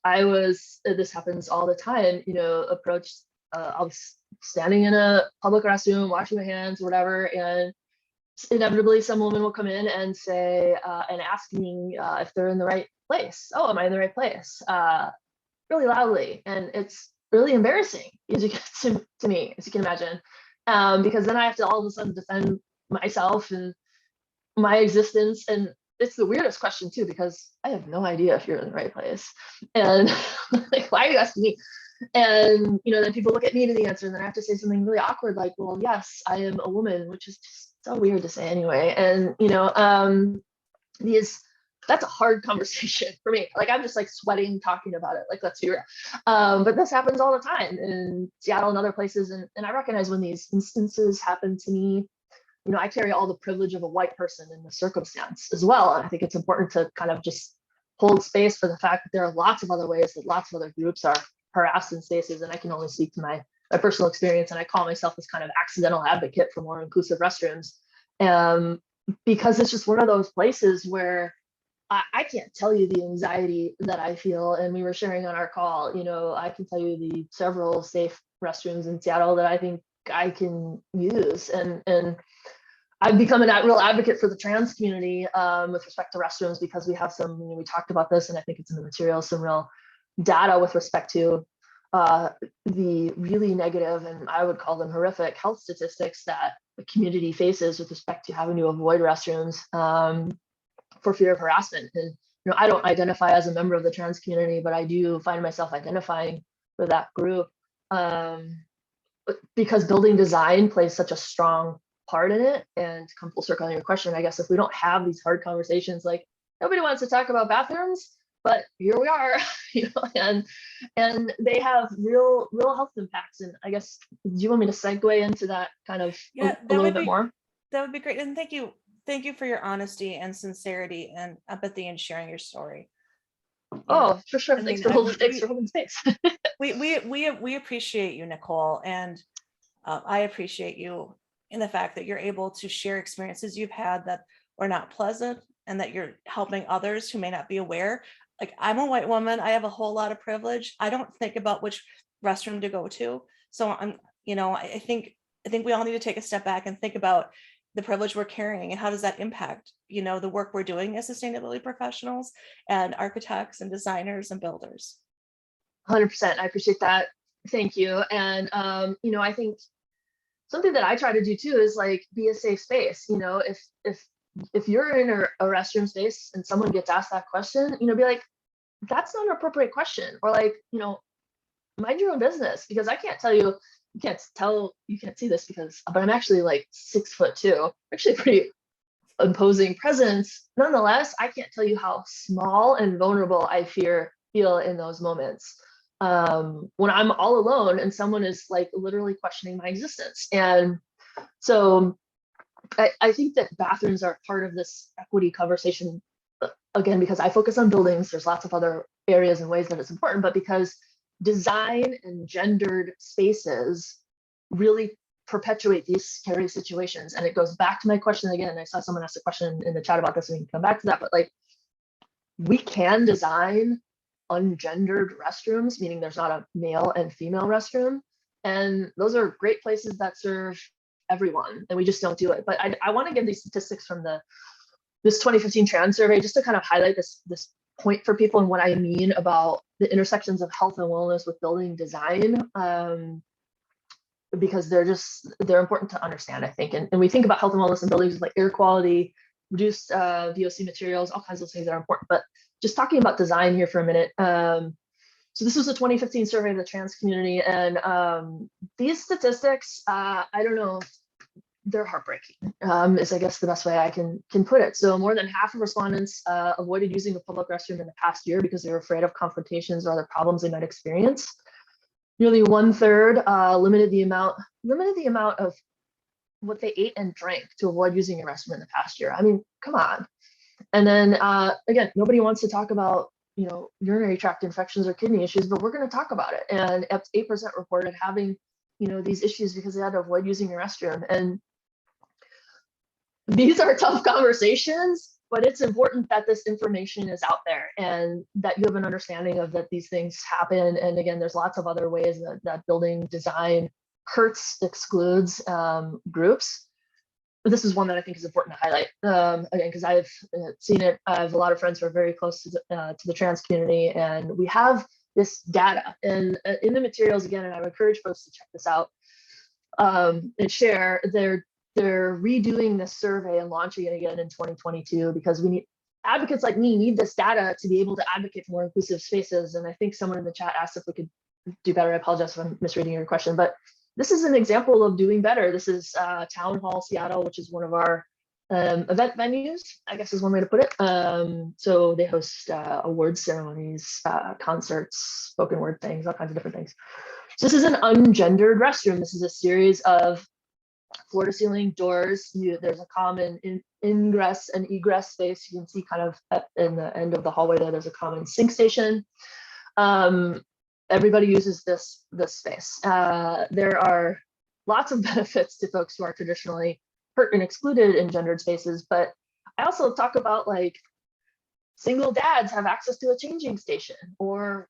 Speaker 5: this happens all the time, approached, I was standing in a public restroom, washing my hands, or whatever, and inevitably some woman will come in and say, and ask me if they're in the right place. Oh, am I in the right place? Really loudly. And it's really embarrassing to me, as you can imagine. Because then I have to all of a sudden defend myself and my existence. And it's the weirdest question too, because I have no idea if you're in the right place. And like, why are you asking me? And, then people look at me to the answer, and then I have to say something really awkward, like, well, yes, I am a woman, which is just so weird to say anyway. And, that's a hard conversation for me. Like, I'm just like sweating talking about it. Like, let's be real. But this happens all the time in Seattle and other places. And I recognize when these instances happen to me, I carry all the privilege of a white person in the circumstance as well. And I think it's important to kind of just hold space for the fact that there are lots of other ways that lots of other groups are harassed in spaces. And I can only speak to my personal experience. And I call myself this kind of accidental advocate for more inclusive restrooms. Because it's just one of those places where I can't tell you the anxiety that I feel. And we were sharing on our call, I can tell you the several safe restrooms in Seattle that I think I can use. And I've become a real advocate for the trans community with respect to restrooms, because we have some, we talked about this, and I think it's in the materials, some real data with respect to the really negative, and I would call them horrific, health statistics that the community faces with respect to having to avoid restrooms for fear of harassment. And I don't identify as a member of the trans community, but I do find myself identifying with that group because building design plays such a strong part in it. And to come full circle on your question, I guess if we don't have these hard conversations, like, nobody wants to talk about bathrooms, but here we are, and they have real health impacts. And I guess, do you want me to segue into that kind of a little bit more?
Speaker 4: That would be great. And thank you for your honesty and sincerity and empathy and sharing your story.
Speaker 5: Oh, for sure. Thanks for holding space.
Speaker 4: we appreciate you, Nicole, and I appreciate you in the fact that you're able to share experiences you've had that were not pleasant, and that you're helping others who may not be aware. Like, I'm a white woman, I have a whole lot of privilege. I don't think about which restroom to go to. So I think we all need to take a step back and think about the privilege we're carrying and how does that impact, the work we're doing as sustainability professionals and architects and designers and builders.
Speaker 5: 100%. I appreciate that. Thank you. And, I think something that I try to do too is like be a safe space. If you're in a restroom space and someone gets asked that question, be like, that's not an appropriate question, or like, mind your own business, because I can't tell you, you can't see this but I'm actually like 6'2", actually pretty imposing presence. Nonetheless, I can't tell you how small and vulnerable I feel in those moments. When I'm all alone and someone is like literally questioning my existence. And so I think that bathrooms are part of this equity conversation, again, because I focus on buildings. There's lots of other areas and ways that it's important, but because design and gendered spaces really perpetuate these scary situations. And it goes back to my question again. I saw someone ask a question in the chat about this, and we can come back to that, but like, we can design ungendered restrooms, meaning there's not a male and female restroom. And those are great places that serve everyone, and we just don't do it. But I want to give these statistics from this 2015 trans survey just to kind of highlight this point for people and what I mean about the intersections of health and wellness with building design, because they're important to understand, I think. And we think about health and wellness in buildings like air quality, reduced VOC materials, all kinds of things that are important. But just talking about design here for a minute. So this was a 2015 survey of the trans community, and these statistics, I don't know, they're heartbreaking, is I guess the best way I can put it. So more than half of respondents avoided using a public restroom in the past year because they were afraid of confrontations or other problems they might experience. Nearly 1/3 limited the amount of what they ate and drank to avoid using a restroom in the past year. I mean, come on. And then again, nobody wants to talk about, you know, urinary tract infections or kidney issues, but we're going to talk about it. And 8% reported having, you know, these issues because they had to avoid using a restroom. And these are tough conversations, but it's important that this information is out there and that you have an understanding of that these things happen. And again, there's lots of other ways that building design hurts, excludes groups. But this is one that I think is important to highlight, again, because I've seen it. I have a lot of friends who are very close to the trans community, and we have this data. And in the materials, again, and I would encourage folks to check this out and share. They're redoing this survey and launching it again in 2022 because we need advocates like me need this data to be able to advocate for more inclusive spaces. And I think someone in the chat asked if we could do better. I apologize if I'm misreading your question, but this is an example of doing better. This is Town Hall Seattle, which is one of our event venues, I guess is one way to put it. So they host award ceremonies, concerts, spoken word things, all kinds of different things. So this is an ungendered restroom. This is a series of floor to ceiling doors. There's a common ingress and egress space. You can see kind of in the end of the hallway there's a common sink station. Everybody uses this space. There are lots of benefits to folks who are traditionally hurt and excluded in gendered spaces, but I also talk about like single dads have access to a changing station, or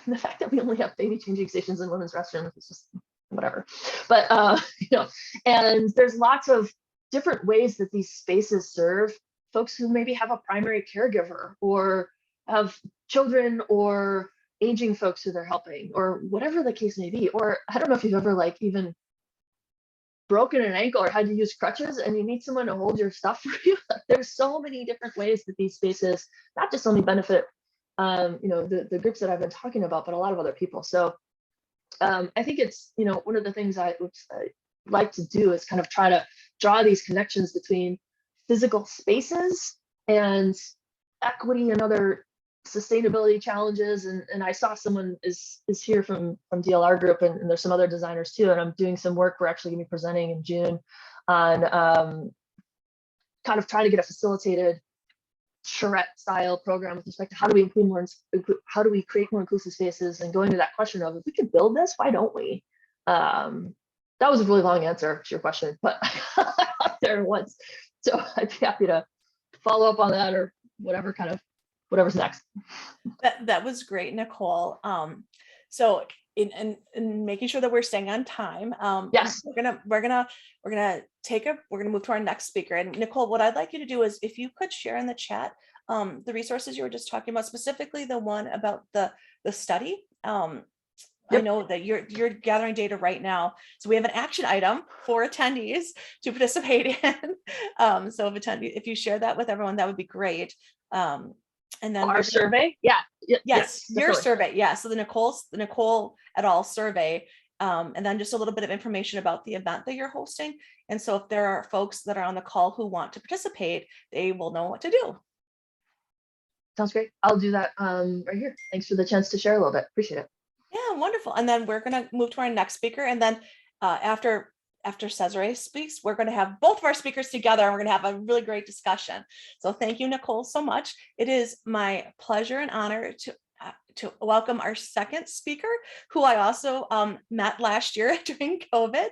Speaker 5: the fact that we only have baby changing stations in women's restrooms is just whatever. But you know, and there's lots of different ways that these spaces serve folks who maybe have a primary caregiver or have children or aging folks who they're helping, or whatever the case may be. Or I don't know if you've ever like even broken an ankle or had to use crutches and you need someone to hold your stuff for you. There's so many different ways that these spaces not just only benefit you know, the groups that I've been talking about, but a lot of other people. So I think it's, you know, one of the things I like to do is kind of try to draw these connections between physical spaces and equity and other sustainability challenges. And I saw someone is here from DLR Group, and there's some other designers too. And I'm doing some work. We're actually going to be presenting in June on kind of trying to get a facilitated charrette style program with respect to how do we include more, how do we create more inclusive spaces, and going to that question of if we can build this, why don't we? That was a really long answer to your question, but I got there once. So I'd be happy to follow up on that or whatever's next.
Speaker 4: That was great, Nicole. So in making sure that we're staying on time,
Speaker 5: yes,
Speaker 4: we're gonna move to our next speaker. And Nicole, what I'd like you to do is if you could share in the chat the resources you were just talking about, specifically the one about the study. I know that you're gathering data right now. So we have an action item for attendees to participate in. So if you share that with everyone, that would be great. And then
Speaker 5: our survey. Yes,
Speaker 4: your survey. Yeah. So the Nicole et al. Survey. And then just a little bit of information about the event that you're hosting. And so if there are folks that are on the call who want to participate, they will know what to do.
Speaker 5: Sounds great. I'll do that right here. Thanks for the chance to share a little bit. Appreciate it.
Speaker 4: Yeah, wonderful. And then we're going to move to our next speaker. And then after Cesare speaks, we're going to have both of our speakers together and we're going to have a really great discussion. So thank you, Nicole, so much. It is my pleasure and honor to welcome our second speaker, who I also met last year during COVID.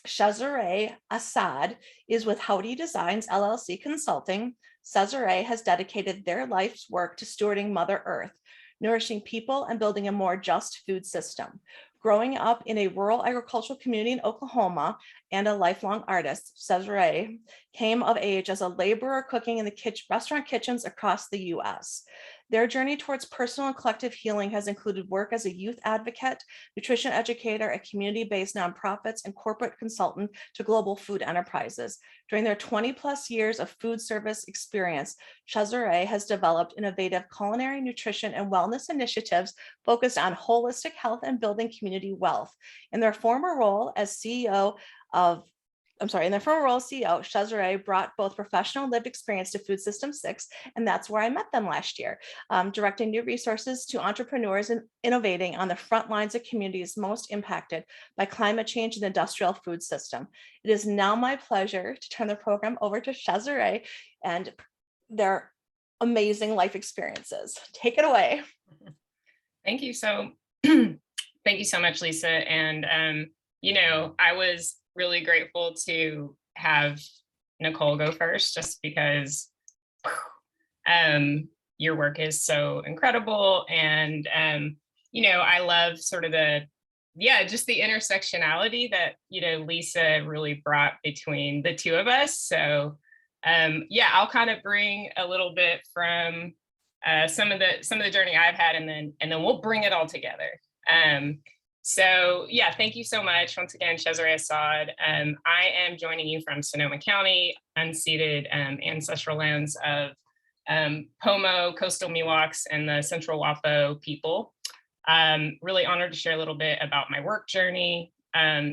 Speaker 4: Shazare Assad is with Howdy Designs LLC Consulting. Shazare has dedicated their life's work to stewarding Mother Earth, nourishing people and building a more just food system. Growing up in a rural agricultural community in Oklahoma and a lifelong artist, Shazare came of age as a laborer cooking in the restaurant kitchens across the US. Their journey towards personal and collective healing has included work as a youth advocate, nutrition educator at community-based nonprofits, and corporate consultant to global food enterprises. During their 20+ years of food service experience, Shazare has developed innovative culinary, nutrition, and wellness initiatives focused on holistic health and building community wealth. In their former role as CEO, Shazare brought both professional and lived experience to Food System 6, and that's where I met them last year, directing new resources to entrepreneurs and innovating on the front lines of communities most impacted by climate change and the industrial food system. It is now my pleasure to turn the program over to Shazare and their amazing life experiences. Take it away.
Speaker 6: Thank you so thank you so much, Lisa. And I was really grateful to have Nicole go first, just because your work is so incredible. And I love sort of just the intersectionality that Lisa really brought between the two of us. So I'll kind of bring a little bit from some of the journey I've had, and then we'll bring it all together. Thank you so much. Once again, Shazare Assad. I am joining you from Sonoma County, unceded ancestral lands of Pomo, coastal Miwoks, and the Central Wapo people. Really honored to share a little bit about my work journey,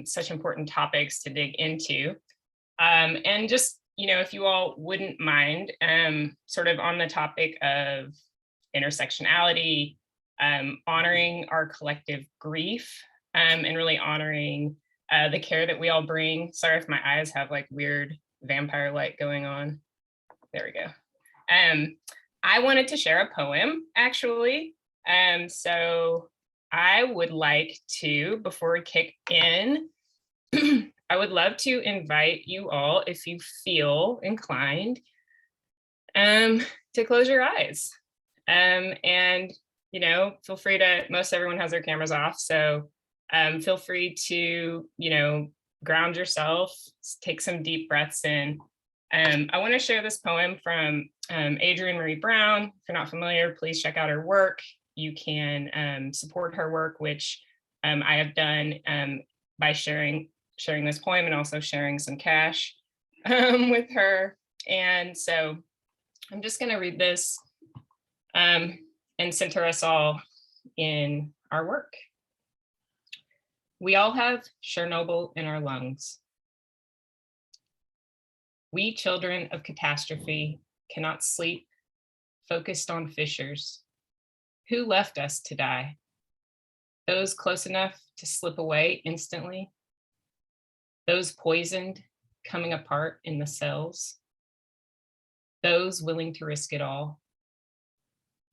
Speaker 6: such important topics to dig into. And just, if you all wouldn't mind, sort of on the topic of intersectionality, honoring our collective grief, and really honoring the care that we all bring. Sorry if my eyes have like weird vampire light going on. There we go. I wanted to share a poem, actually. So I would like to, before we kick in, I would love to invite you all, if you feel inclined, to close your eyes. And feel free to, most everyone has their cameras off. So feel free to, ground yourself, take some deep breaths in. I want to share this poem from Adrienne Maree Brown. If you're not familiar, please check out her work. You can support her work, which I have done by sharing this poem and also sharing some cash with her. And so I'm just going to read this and center us all in our work. We all have Chernobyl in our lungs. We children of catastrophe cannot sleep, focused on fissures. Who left us to die? Those close enough to slip away instantly? Those poisoned, coming apart in the cells? Those willing to risk it all?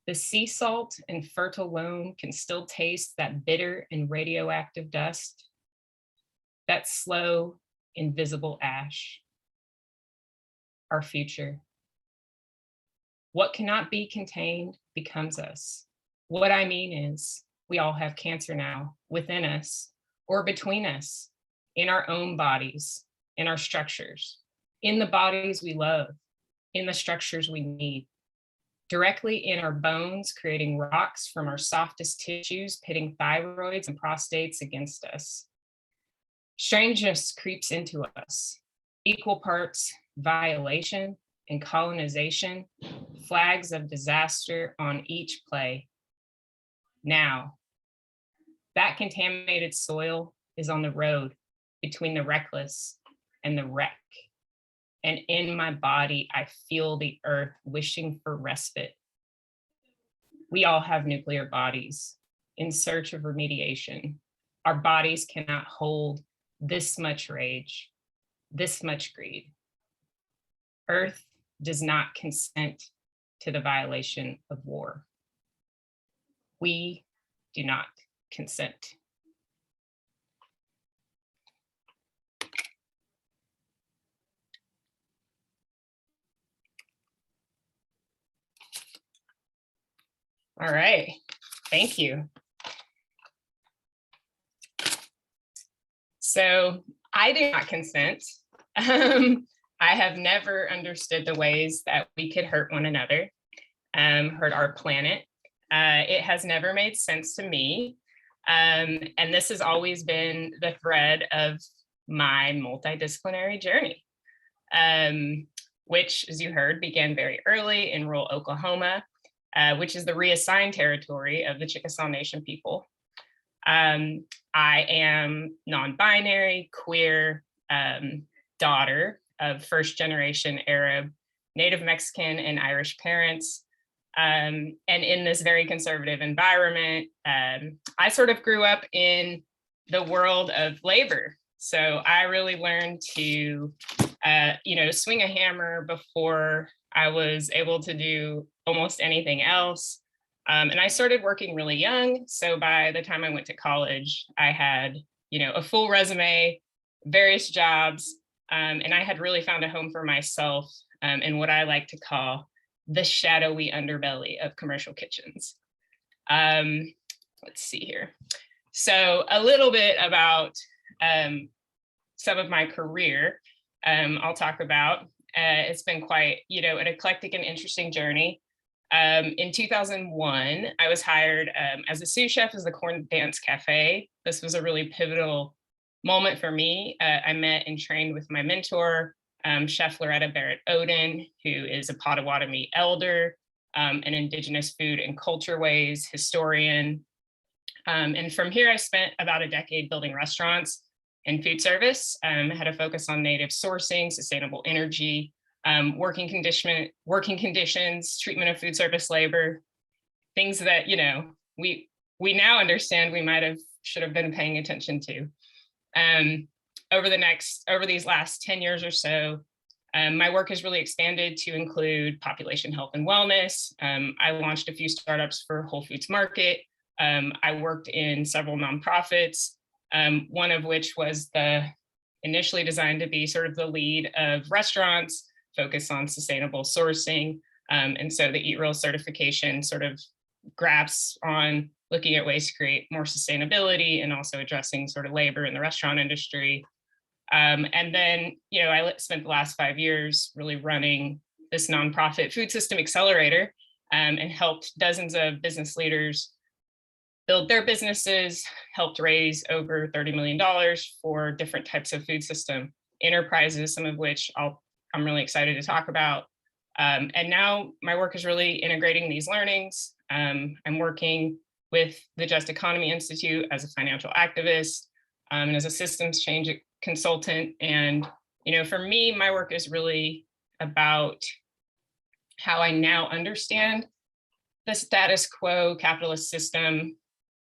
Speaker 6: The sea salt and fertile loam can still taste that bitter and radioactive dust, that slow, invisible ash. Our future. What cannot be contained becomes us. What I mean is, we all have cancer now within us or between us, in our own bodies, in our structures, in the bodies we love, in the structures we need, directly in our bones, creating rocks from our softest tissues, pitting thyroids and prostates against us. Strangeness creeps into us, equal parts violation and colonization, flags of disaster on each play. Now, that contaminated soil is on the road between the reckless and the wreck. And in my body, I feel the earth wishing for respite. We all have nuclear bodies in search of remediation. Our bodies cannot hold this much rage, this much greed. Earth does not consent to the violation of war. We do not consent. All right, thank you. So I do not consent. I have never understood the ways that we could hurt one another, hurt our planet. It has never made sense to me. And this has always been the thread of my multidisciplinary journey, which, as you heard, began very early in rural Oklahoma, which is the reassigned territory of the Chickasaw Nation people. I am non-binary, queer, daughter of first-generation Arab, Native Mexican, and Irish parents. And in this very conservative environment, I sort of grew up in the world of labor. So I really learned to, swing a hammer before I was able to do almost anything else. And I started working really young. So by the time I went to college, I had, a full resume, various jobs, and I had really found a home for myself in what I like to call the shadowy underbelly of commercial kitchens. Let's see here. So a little bit about some of my career I'll talk about. It's been quite, an eclectic and interesting journey. In 2001, I was hired as a sous chef as the Corn Dance Cafe. This was a really pivotal moment for me. I met and trained with my mentor, Chef Loretta Barrett Oden, who is a Potawatomi elder, an Indigenous food and culture ways historian. And from here, I spent about a decade building restaurants and food service. Had a focus on native sourcing, sustainable energy, working conditions, treatment of food service labor, things that we now understand we should have been paying attention to. Over these last 10 years or so, my work has really expanded to include population health and wellness. I launched a few startups for Whole Foods Market. I worked in several nonprofits, one of which was initially designed to be sort of the lead of restaurants, focus on sustainable sourcing. And so the Eat Real certification sort of grasps on looking at ways to create more sustainability and also addressing sort of labor in the restaurant industry. And then, I spent the last 5 years really running this nonprofit food system accelerator and helped dozens of business leaders build their businesses, helped raise over $30 million for different types of food system enterprises, some of which I'm really excited to talk about. And now my work is really integrating these learnings. I'm working with the Just Economy Institute as a financial activist and as a systems change consultant. And, for me, my work is really about how I now understand the status quo capitalist system,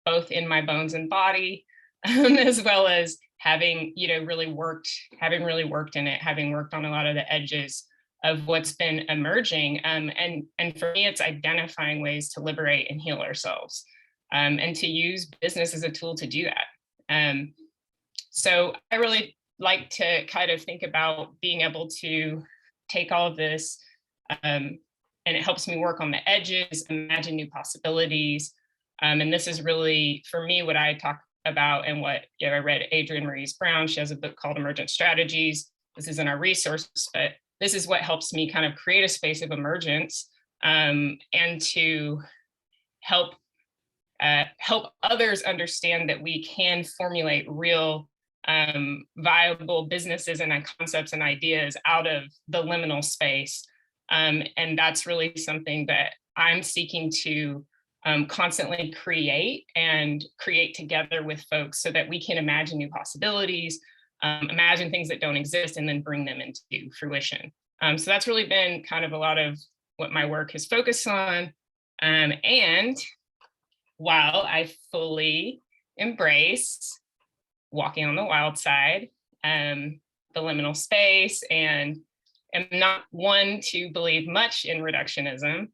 Speaker 6: both in my bones and body, as well as having really worked in it, having worked on a lot of the edges of what's been emerging. And for me, it's identifying ways to liberate and heal ourselves, and to use business as a tool to do that. So I really like to kind of think about being able to take all of this, and it helps me work on the edges, imagine new possibilities. And this is really, for me, what I talk about and what I read Adrienne Maurice Brown. She has a book called Emergent Strategies. This isn't our resource, but this is what helps me kind of create a space of emergence, and to help others understand that we can formulate real viable businesses and concepts and ideas out of the liminal space. And that's really something that I'm seeking to constantly create together with folks so that we can imagine new possibilities, imagine things that don't exist, and then bring them into fruition. So that's really been kind of a lot of what my work has focused on. And while I fully embrace walking on the wild side, the liminal space, and am not one to believe much in reductionism,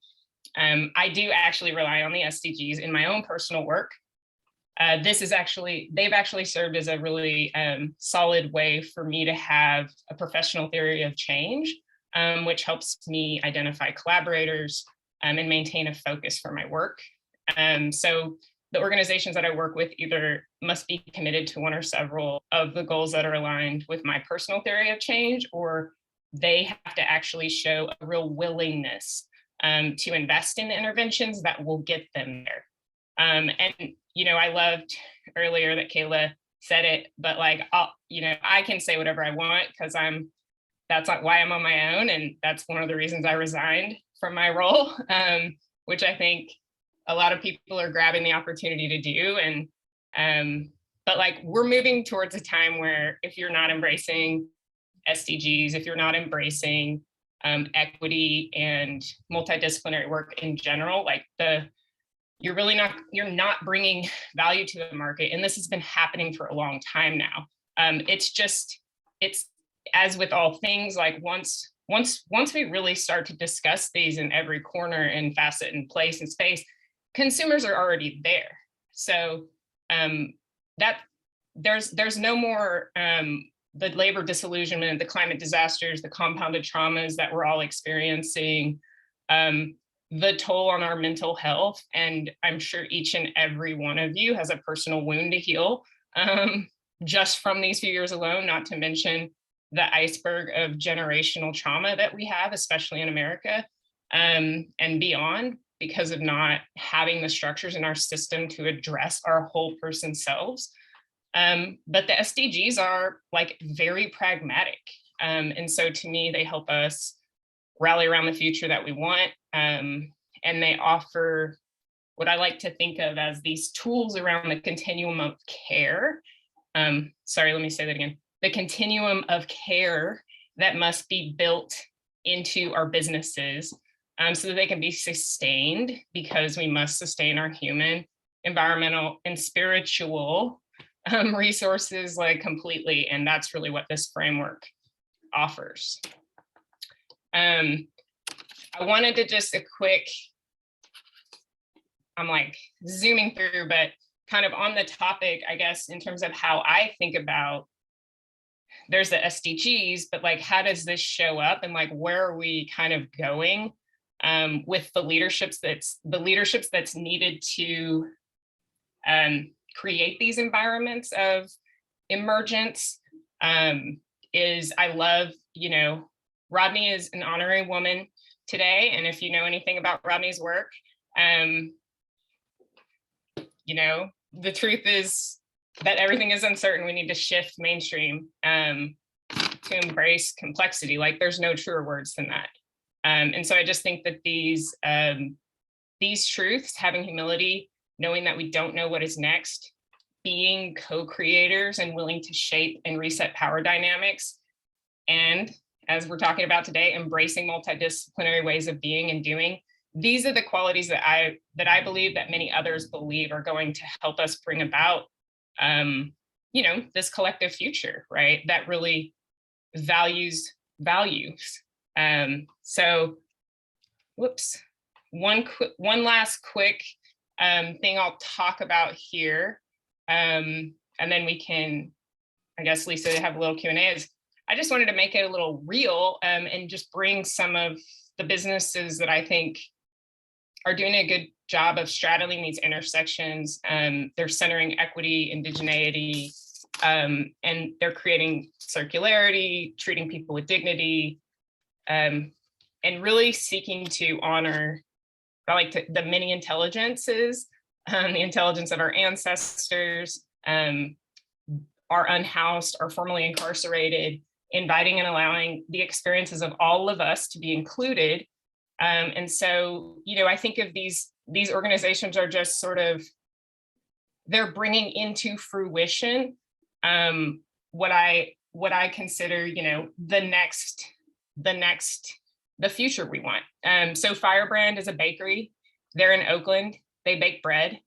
Speaker 6: I do actually rely on the SDGs in my own personal work. They've actually served as a really solid way for me to have a professional theory of change, which helps me identify collaborators and maintain a focus for my work. So the organizations that I work with either must be committed to one or several of the goals that are aligned with my personal theory of change, or they have to actually show a real willingness to invest in the interventions that will get them there. And, you know, I loved earlier that Kayla said it, but like, I can say whatever I want because that's not why I'm on my own. And that's one of the reasons I resigned from my role, which I think a lot of people are grabbing the opportunity to do. And, but like, we're moving towards a time where if you're not embracing SDGs, if you're not embracing equity and multidisciplinary work in general, like you're not bringing value to the market. And this has been happening for a long time now. It's as with all things, like once we really start to discuss these in every corner and facet and place and space, consumers are already there. So that there's no more the labor disillusionment, the climate disasters, the compounded traumas that we're all experiencing, the toll on our mental health. And I'm sure each and every one of you has a personal wound to heal just from these few years alone, not to mention the iceberg of generational trauma that we have, especially in America and beyond, because of not having the structures in our system to address our whole person selves. But the SDGs are like very pragmatic. And so to me, they help us rally around the future that we want. And they offer what I like to think of as these tools around the continuum of care. Sorry, let me say that again. The continuum of care that must be built into our businesses so that they can be sustained, because we must sustain our human, environmental, and spiritual resources like completely. And that's really what this framework offers. I wanted to just I'm like zooming through, but kind of on the topic, I guess, in terms of how I think about, there's the SDGs, but like, how does this show up and like, where are we kind of going with the leaderships that's needed to create these environments of emergence? Is I love, Rodney is an honorary woman today. And if you know anything about Rodney's work, the truth is that everything is uncertain. We need to shift mainstream to embrace complexity. Like there's no truer words than that. And so I just think that these truths, having humility, knowing that we don't know what is next, being co-creators and willing to shape and reset power dynamics, and as we're talking about today, embracing multidisciplinary ways of being and doing, these are the qualities that I believe that many others believe are going to help us bring about this collective future, right? That really values values. So, whoops, one last quick thing I'll talk about here, and then we can, I guess, Lisa, have a little Q&A. Is I just wanted to make it a little real and just bring some of the businesses that I think are doing a good job of straddling these intersections. They're centering equity, indigeneity, and they're creating circularity, treating people with dignity, and really seeking to honor, the many intelligences, the intelligence of our ancestors, our unhoused, our formerly incarcerated, inviting and allowing the experiences of all of us to be included. And so, I think of these organizations are just sort of, they're bringing into fruition what I consider, the future we want. So Firebrand is a bakery. They're in Oakland. They bake bread,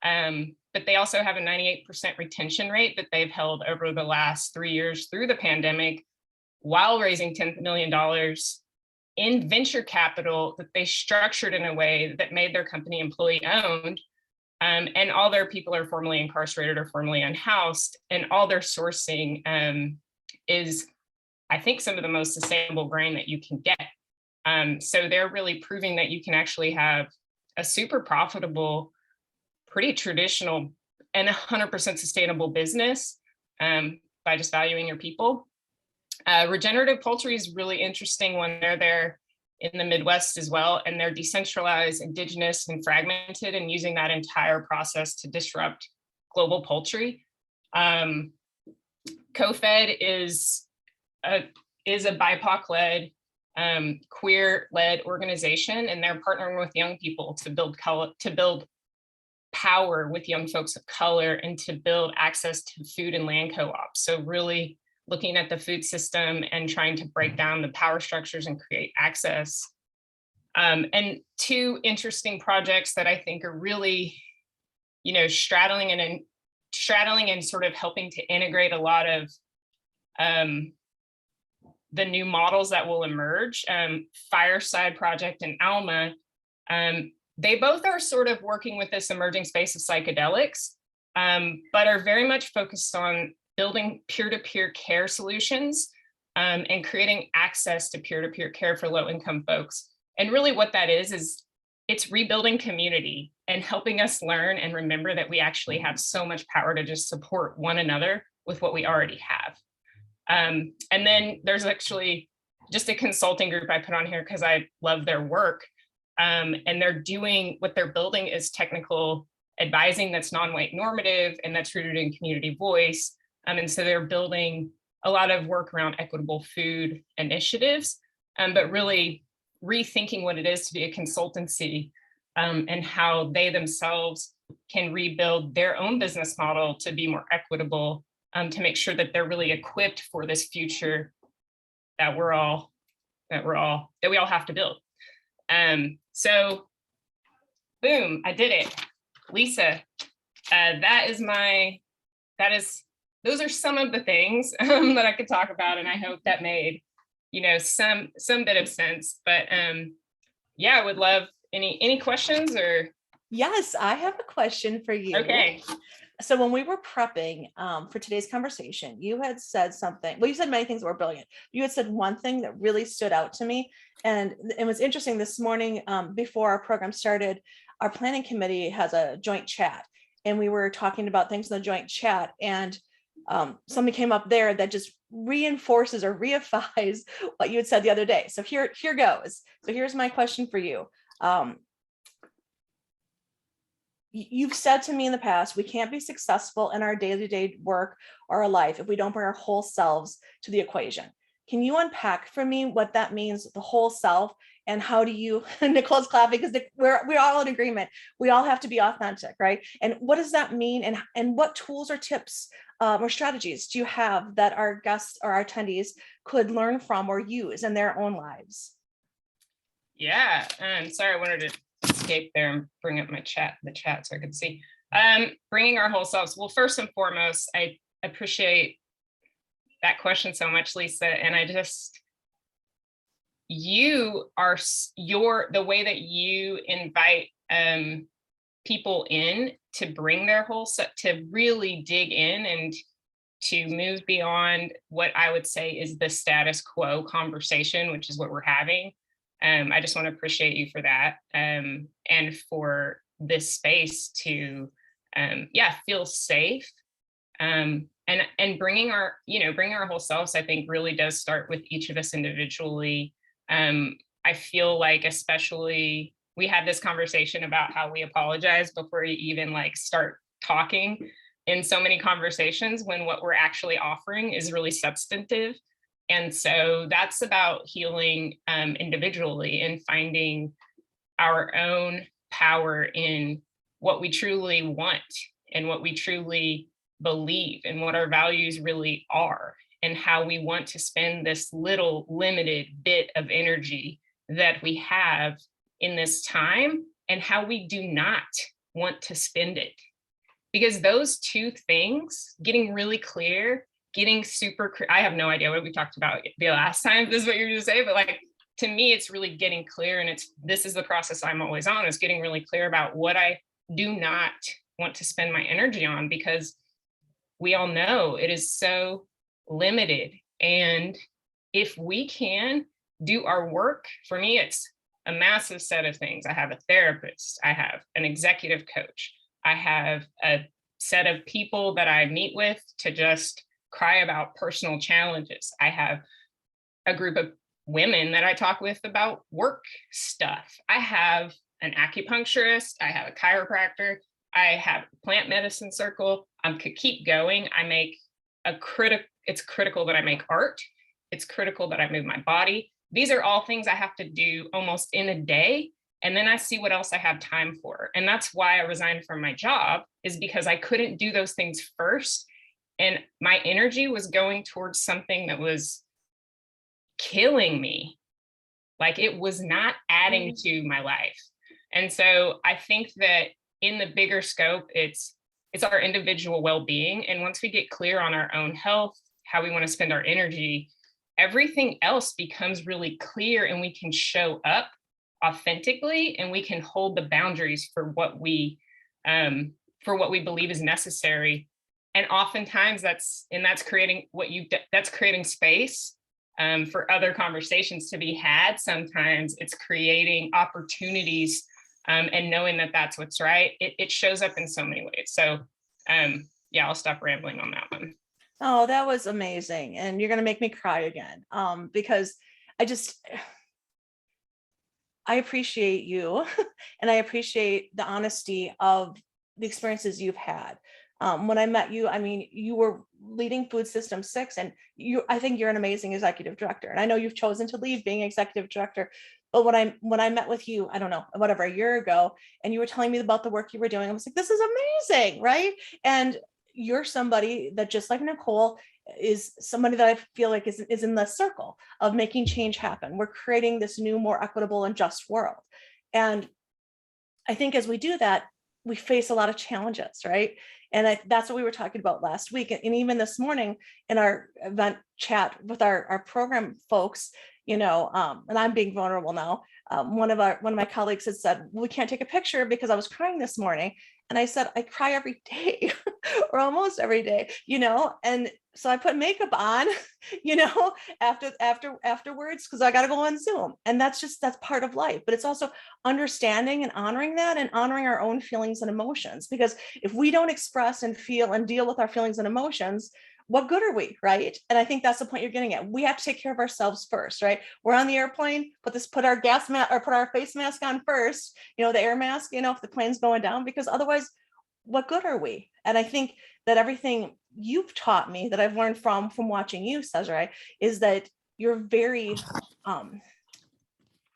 Speaker 6: but they also have a 98% retention rate that they've held over the last 3 years through the pandemic, while raising $10 million in venture capital that they structured in a way that made their company employee owned. And all their people are formerly incarcerated or formerly unhoused, and all their sourcing is, I think, some of the most sustainable grain that you can get. So they're really proving that you can actually have a super profitable pretty traditional and 100% sustainable business by just valuing your people. Regenerative poultry is really interesting when they're there in the Midwest as well, and they're decentralized, indigenous, and fragmented, and using that entire process to disrupt global poultry. Co-Fed is a BIPOC-led, queer-led organization, and they're partnering with young people to build power with young folks of color and to build access to food and land co-ops. So really looking at the food system and trying to break down the power structures and create access. And two interesting projects that I think are really, straddling and sort of helping to integrate a lot of the new models that will emerge. Fireside Project and Alma, they both are sort of working with this emerging space of psychedelics, but are very much focused on building peer-to-peer care solutions and creating access to peer-to-peer care for low-income folks. And really what that is it's rebuilding community and helping us learn and remember that we actually have so much power to just support one another with what we already have. And then there's actually just a consulting group I put on here because I love their work. And what they're building is technical advising that's non-white normative and that's rooted in community voice. And so they're building a lot of work around equitable food initiatives, but really rethinking what it is to be a consultancy and how they themselves can rebuild their own business model to be more equitable, to make sure that they're really equipped for this future that we all have to build. So boom, I did it. Lisa, those are some of the things that I could talk about, and I hope that made, some bit of sense. But yeah, I would love any questions or.
Speaker 4: Yes, I have a question for you.
Speaker 6: Okay.
Speaker 4: So when we were prepping for today's conversation, you had said something. Well, you said many things that were brilliant. You had said one thing that really stood out to me, and it was interesting. This morning, before our program started, our planning committee has a joint chat, and we were talking about things in the joint chat, and something came up there that just reinforces or reifies what you had said the other day. So here goes. So here's my question for you. You've said to me in the past, we can't be successful in our day-to-day work or our life if we don't bring our whole selves to the equation. Can you unpack for me what that means, the whole self, and how do you, Nicole's clapping because we're all in agreement. We all have to be authentic, right? And what does that mean? And what tools or tips or strategies do you have that our guests or our attendees could learn from or use in their own lives?
Speaker 6: Yeah, sorry, I wanted to escape there and bring up the chat so I could see. Bringing our whole selves. Well, first and foremost, I appreciate that question so much, Lisa. And the way that you invite people in to bring their whole set, to really dig in and to move beyond what I would say is the status quo conversation, which is what we're having. I just want to appreciate you for that, and for this space to, feel safe, and bringing our whole selves. I think really does start with each of us individually. I feel like, especially, we had this conversation about how we apologize before you even start talking in so many conversations, when what we're actually offering is really substantive. And so that's about healing individually and finding our own power in what we truly want and what we truly believe and what our values really are, and how we want to spend this little limited bit of energy that we have in this time, and how we do not want to spend it. Because those two things, getting really clear, getting I have no idea what we talked about the last time, this is what you're going to say, but to me, it's really getting clear. And this is the process I'm always on, is getting really clear about what I do not want to spend my energy on, because we all know it is so limited. And if we can do our work, for me, it's a massive set of things. I have a therapist, I have an executive coach, I have a set of people that I meet with to just cry about personal challenges. I have a group of women that I talk with about work stuff. I have an acupuncturist, I have a chiropractor, I have a plant medicine circle. I could keep going. I make it's critical that I make art. It's critical that I move my body. These are all things I have to do almost in a day. And then I see what else I have time for. And that's why I resigned from my job, is because I couldn't do those things first. And my energy was going towards something that was killing me. Like, it was not adding to my life. And so I think that in the bigger scope, it's our individual well-being. And once we get clear on our own health, how we want to spend our energy, everything else becomes really clear, and we can show up authentically, and we can hold the boundaries for what we believe is necessary. And oftentimes that's creating that's creating space for other conversations to be had. Sometimes it's creating opportunities, and knowing that that's what's right. It shows up in so many ways. So yeah, I'll stop rambling on that one.
Speaker 4: Oh, that was amazing. And you're going to make me cry again, because I appreciate you and I appreciate the honesty of the experiences you've had. When I met you, I mean, you were leading Food System 6, and I think you're an amazing executive director. And I know you've chosen to leave being executive director. But when I met with you, I don't know, whatever, a year ago, and you were telling me about the work you were doing, I was like, this is amazing, right? And you're somebody that, just like Nicole, is somebody that I feel like is in the circle of making change happen. We're creating this new, more equitable and just world. And I think as we do that, we face a lot of challenges, right? And that's what we were talking about last week. And even this morning in our event chat with our program folks, and I'm being vulnerable now. One of my colleagues had said, well, we can't take a picture because I was crying this morning. And I said, I cry every day or almost every day, and so I put makeup on, afterwards, because I got to go on Zoom. And that's part of life. But it's also understanding and honoring that, and honoring our own feelings and emotions. Because if we don't express and feel and deal with our feelings and emotions, what good are we, right? And I think that's the point you're getting at. We have to take care of ourselves first, right? We're on the airplane, put our gas mask or put our face mask on first, the air mask, if the plane's going down, because otherwise, what good are we? And I think that everything you've taught me that I've learned from watching you, Cesare, is that you're very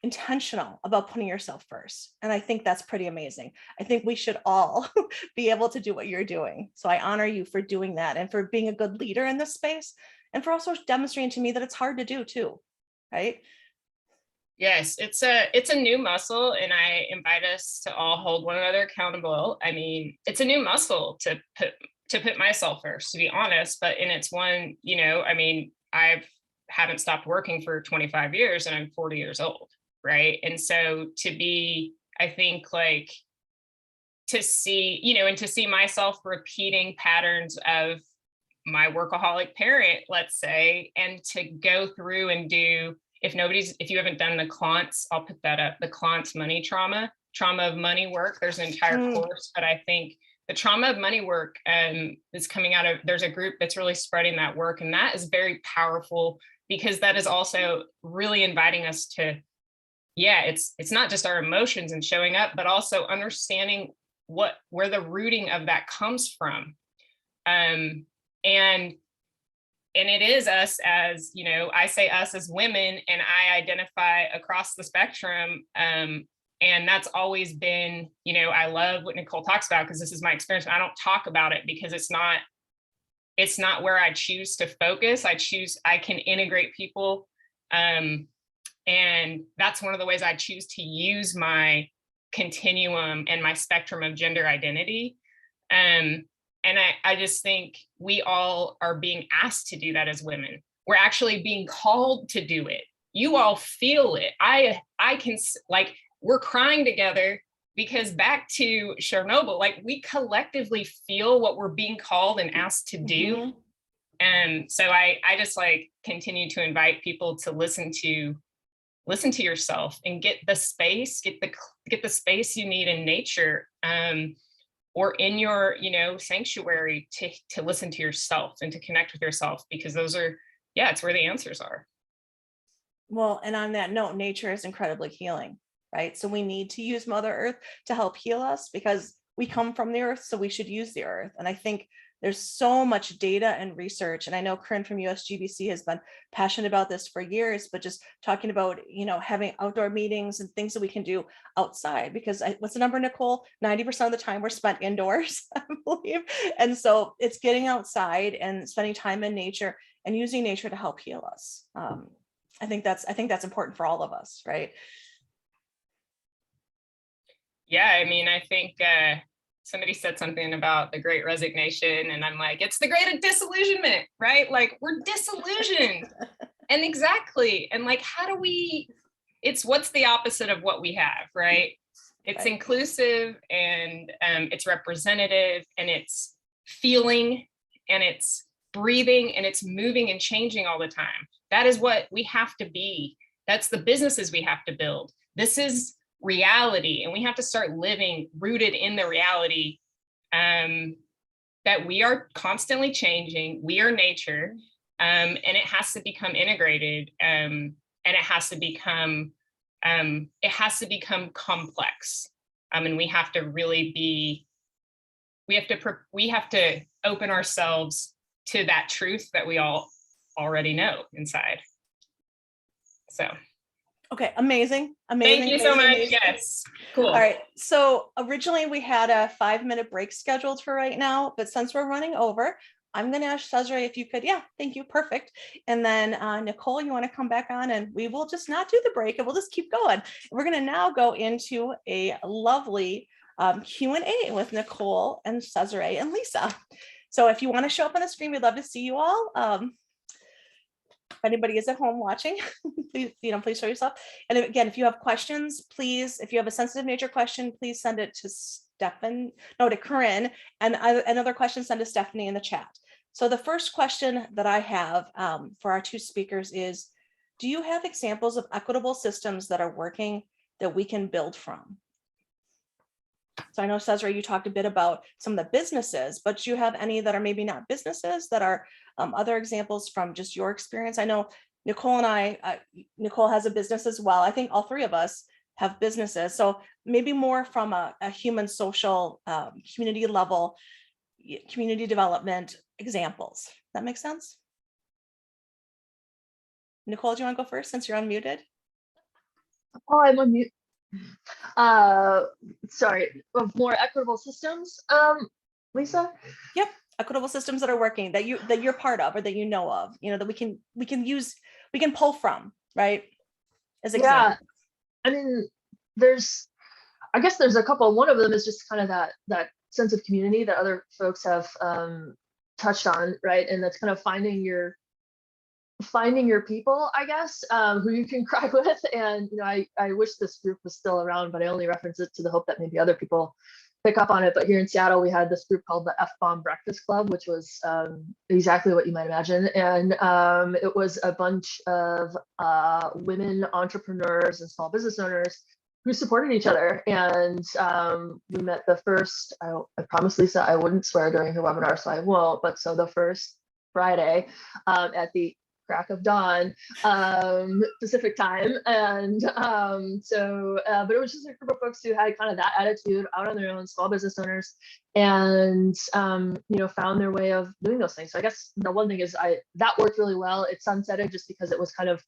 Speaker 4: intentional about putting yourself first. And I think that's pretty amazing. I think we should all be able to do what you're doing. So I honor you for doing that, and for being a good leader in this space, and for also demonstrating to me that it's hard to do too, right?
Speaker 6: Yes, it's a new muscle, and I invite us to all hold one another accountable. I mean, it's a new muscle to put myself first, to be honest, and it's one, I mean, I haven't stopped working for 25 years and I'm 40 years old. Right. And so I think, like, to see, and to see myself repeating patterns of my workaholic parent, let's say, and to go through and do, if you haven't done the Klontz, I'll put that up, the Klontz money trauma of money work. There's an entire course, but I think the trauma of money work is coming out of, there's a group that's really spreading that work. And that is very powerful, because that is also really inviting us to, it's not just our emotions and showing up, but also understanding where the rooting of that comes from. And it is us as, I say us as women, and I identify across the spectrum. And that's always been, I love what Nicole talks about, because this is my experience. I don't talk about it because it's not where I choose to focus. I can integrate people. And that's one of the ways I choose to use my continuum and my spectrum of gender identity. And I just think we all are being asked to do that as women. We're actually being called to do it. You all feel it. I can, like, we're crying together, because back to Chernobyl, like, we collectively feel what we're being called and asked to do.
Speaker 4: Mm-hmm.
Speaker 6: And so I just, like, continue to invite people to listen to yourself and get the space you need in nature. or in your, sanctuary to listen to yourself and to connect with yourself, because those are, it's where the answers are.
Speaker 4: Well, and on that note, nature is incredibly healing, right? So we need to use Mother Earth to help heal us because we come from the earth, so we should use the earth. And I think there's so much data and research. And I know Corinne from USGBC has been passionate about this for years, but just talking about, having outdoor meetings and things that we can do outside, because what's the number, Nicole? 90% of the time we're spent indoors, I believe. And so it's getting outside and spending time in nature and using nature to help heal us. I think that's important for all of us, right?
Speaker 6: Yeah, I mean, I think somebody said something about the great resignation, and I'm like, it's the great disillusionment, right? Like, we're disillusioned. And exactly. And like, how do it's what's the opposite of what we have, right? It's
Speaker 4: Right.
Speaker 6: Inclusive, and it's representative, and it's feeling, and it's breathing, and it's moving and changing all the time. That is what we have to be. That's the businesses we have to build. This is reality, and we have to start living rooted in the reality that we are constantly changing. We are nature, and it has to become integrated, and it has to become complex, and we have to really be. We have to open ourselves to that truth that we all already know inside. So.
Speaker 4: Okay, amazing.
Speaker 6: Thank you so much.
Speaker 4: Amazing.
Speaker 6: Yes, cool.
Speaker 4: All right, so originally we had a 5-minute break scheduled for right now, but since we're running over, I'm going to ask Cesare if you could, thank you, perfect. And then Nicole, you want to come back on, and we will just not do the break, and we'll just keep going. We're going to now go into a lovely Q&A with Nicole and Cesare and Lisa. So if you want to show up on the screen, we'd love to see you all. If anybody is at home watching, please show yourself. And again, if you have questions, please, if you have a sensitive nature question, please send it to Corinne, and another question, send to Stephanie in the chat. So the first question that I have for our two speakers is, do you have examples of equitable systems that are working that we can build from? So I know, Cesare, you talked a bit about some of the businesses, but do you have any that are maybe not businesses, that are other examples from just your experience? I know Nicole and Nicole has a business as well. I think all three of us have businesses. So maybe more from a human social community level, community development examples. That makes sense? Nicole, do you want to go first since you're unmuted?
Speaker 5: Oh, I'm on mute. Sorry, of more equitable systems, Lisa?
Speaker 4: Yep, equitable systems that are working, that you're part of, or that you know of, that we can use, we can pull from, right? As examples.
Speaker 5: I mean, I guess there's a couple. One of them is just kind of that sense of community that other folks have touched on, right? And that's kind of finding your people, I guess, who you can cry with. And I wish this group was still around, but I only reference it to the hope that maybe other people pick up on it. But here in Seattle, we had this group called the F-Bomb Breakfast Club, which was exactly what you might imagine. And it was a bunch of women entrepreneurs and small business owners who supported each other. And we met the first, I promised Lisa I wouldn't swear during her webinar, so I won't. But so the first Friday at the crack of dawn Pacific time, and but it was just a group of folks who had kind of that attitude, out on their own, small business owners, and found their way of doing those things. So I guess the one thing is that worked really well. It sunsetted just because it was kind of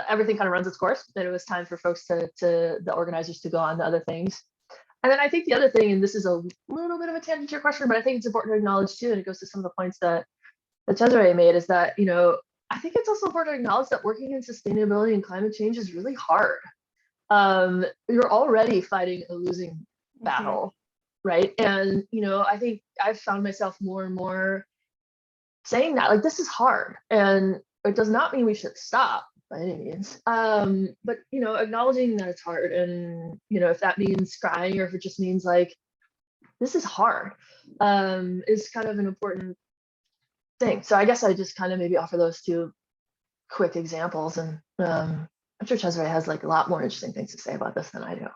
Speaker 5: everything kind of runs its course, that it was time for folks to the organizers to go on to other things. And then I think the other thing, and this is a little bit of a tangent to your question, but I think it's important to acknowledge too, and it goes to some of the points that Cesare made, is that I think it's also important to acknowledge that working in sustainability and climate change is really hard. You're already fighting a losing battle, right? And I think I've found myself more and more saying that, like, this is hard, and it does not mean we should stop by any means. But acknowledging that it's hard, and if that means crying, or if it just means like, this is hard, is kind of an important thing. So I guess I just kind of maybe offer those two quick examples, and I'm sure Cesare has like a lot more interesting things to say about this than I do.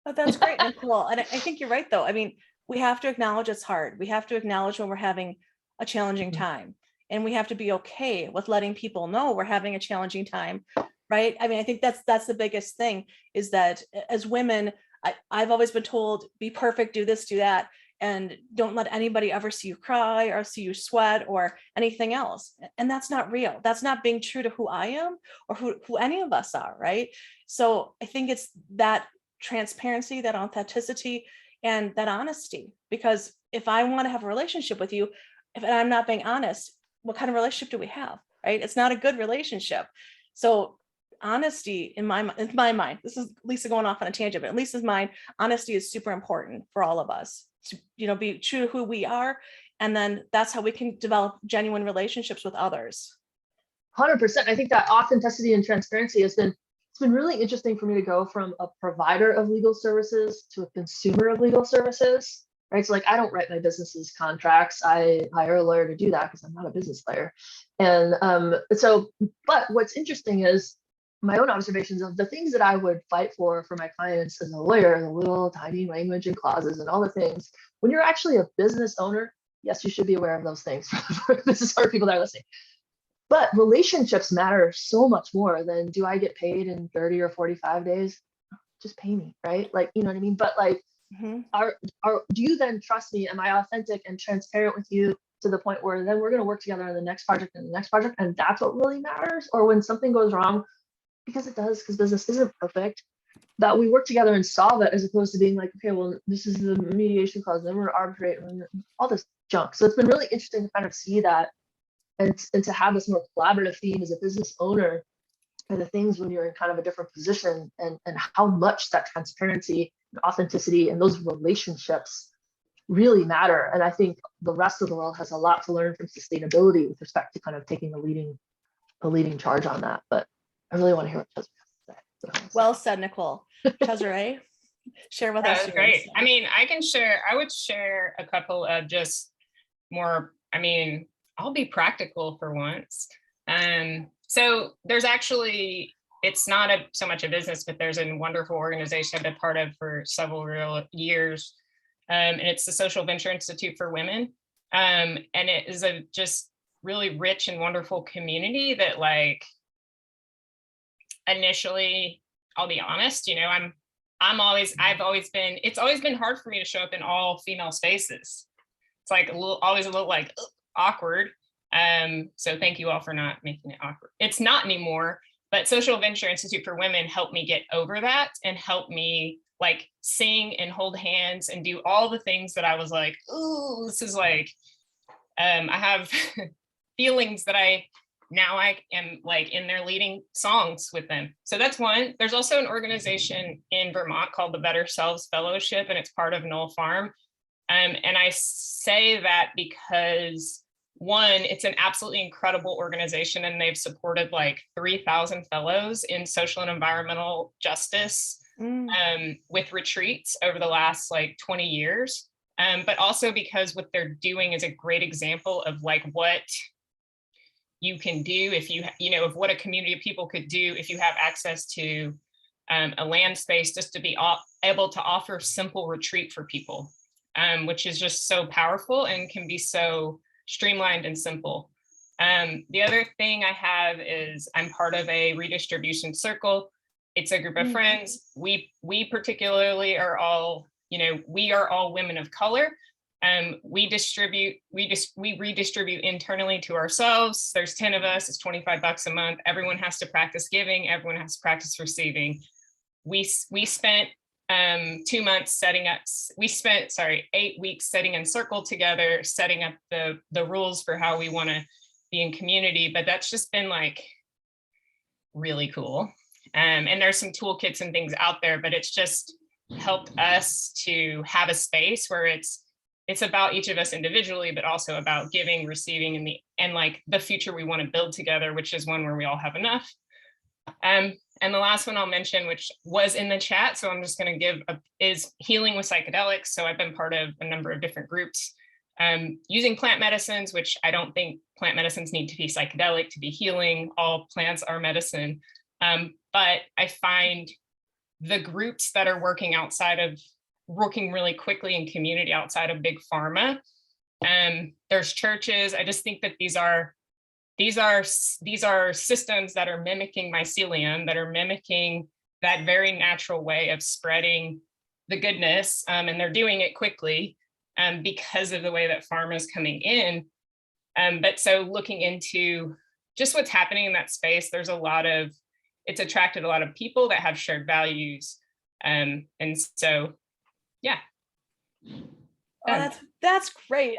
Speaker 4: But that's great, Nicole. And I think you're right, though. I mean, we have to acknowledge it's hard. We have to acknowledge when we're having a challenging
Speaker 5: Mhm.
Speaker 4: time. And we have to be okay with letting people know we're having a challenging time, right? I mean, I think that's the biggest thing, is that as women, I've always been told, be perfect, do this, do that, and don't let anybody ever see you cry or see you sweat or anything else. And that's not real. That's not being true to who I am or who any of us are, right? So I think it's that transparency, that authenticity, and that honesty. Because if I want to have a relationship with you, if I'm not being honest, what kind of relationship do we have, right? It's not a good relationship. So honesty, in my mind, this is Lisa going off on a tangent, but at Lisa's mind, honesty is super important for all of us to, be true to who we are. And then that's how we can develop genuine relationships with others.
Speaker 5: 100%. I think that authenticity and transparency it's been really interesting for me to go from a provider of legal services to a consumer of legal services, right? So like, I don't write my business's contracts. I hire a lawyer to do that because I'm not a business lawyer. And but what's interesting is my own observations of the things that I would fight for my clients as a lawyer, the little tiny language and clauses and all the things. When you're actually a business owner, yes, you should be aware of those things for business owner people that are listening. But relationships matter so much more than, do I get paid in 30 or 45 days? Just pay me, right? Like, you know what I mean? But like, do you then trust me? Am I authentic and transparent with you to the point where then we're going to work together on the next project and the next project, and that's what really matters? Or when something goes wrong, because it does, because business isn't perfect, that we work together and solve it, as opposed to being like, okay, well, this is the mediation clause, then we're going to arbitrate, and all this junk. So it's been really interesting to kind of see that, and to have this more collaborative theme as a business owner, and the things when you're in kind of a different position, and how much that transparency and authenticity and those relationships really matter. And I think the rest of the world has a lot to learn from sustainability with respect to kind of taking the leading charge on that. But I really want to hear what Cesare has to say.
Speaker 4: Well said, Nicole. Cesare, share with us.
Speaker 6: That's great. I mean, I would share a couple of just more, I mean, I'll be practical for once. So there's actually, it's not so much a business, but there's a wonderful organization I've been part of for several real years. And it's the Social Venture Institute for Women. And it is a just really rich and wonderful community that, like, initially, I'll be honest, I've always been, it's always been hard for me to show up in all female spaces. It's like always a little like awkward. So thank you all for not making it awkward. It's not anymore, but Social Venture Institute for Women helped me get over that and helped me like sing and hold hands and do all the things that I was like, ooh, this is like, I have feelings that I am like in their leading songs with them. So that's one. There's also an organization in Vermont called the Better Selves Fellowship, and it's part of Knoll Farm. And I say that because, one, it's an absolutely incredible organization, and they've supported like 3,000 fellows in social and environmental justice with retreats over the last like 20 years. But also because what they're doing is a great example of like what you can do if of what a community of people could do if you have access to a land space, just to be able to offer simple retreat for people, which is just so powerful and can be so streamlined and simple. The other thing I have is I'm part of a redistribution circle. It's a group of friends. We particularly are all, we are all women of color. We redistribute internally to ourselves. There's 10 of us, it's $25 a month. Everyone has to practice giving. Everyone has to practice receiving. We spent 8 weeks sitting in circle together, setting up the rules for how we want to be in community. But that's just been like really cool. And there's some toolkits and things out there, but it's just helped us to have a space where it's about each of us individually, but also about giving, receiving, and like the future we want to build together, which is one where we all have enough. And the last one I'll mention, which was in the chat, so I'm just going to give is healing with psychedelics. So I've been part of a number of different groups using plant medicines, which I don't think plant medicines need to be psychedelic to be healing. All plants are medicine. But I find the groups that are working outside of working really quickly in community outside of big pharma. There's churches. I just think that these are systems that are mimicking mycelium, that are mimicking that very natural way of spreading the goodness, and they're doing it quickly because of the way that pharma is coming in. But so looking into just what's happening in that space, it's attracted a lot of people that have shared values. And so, yeah.
Speaker 4: Oh, that's great.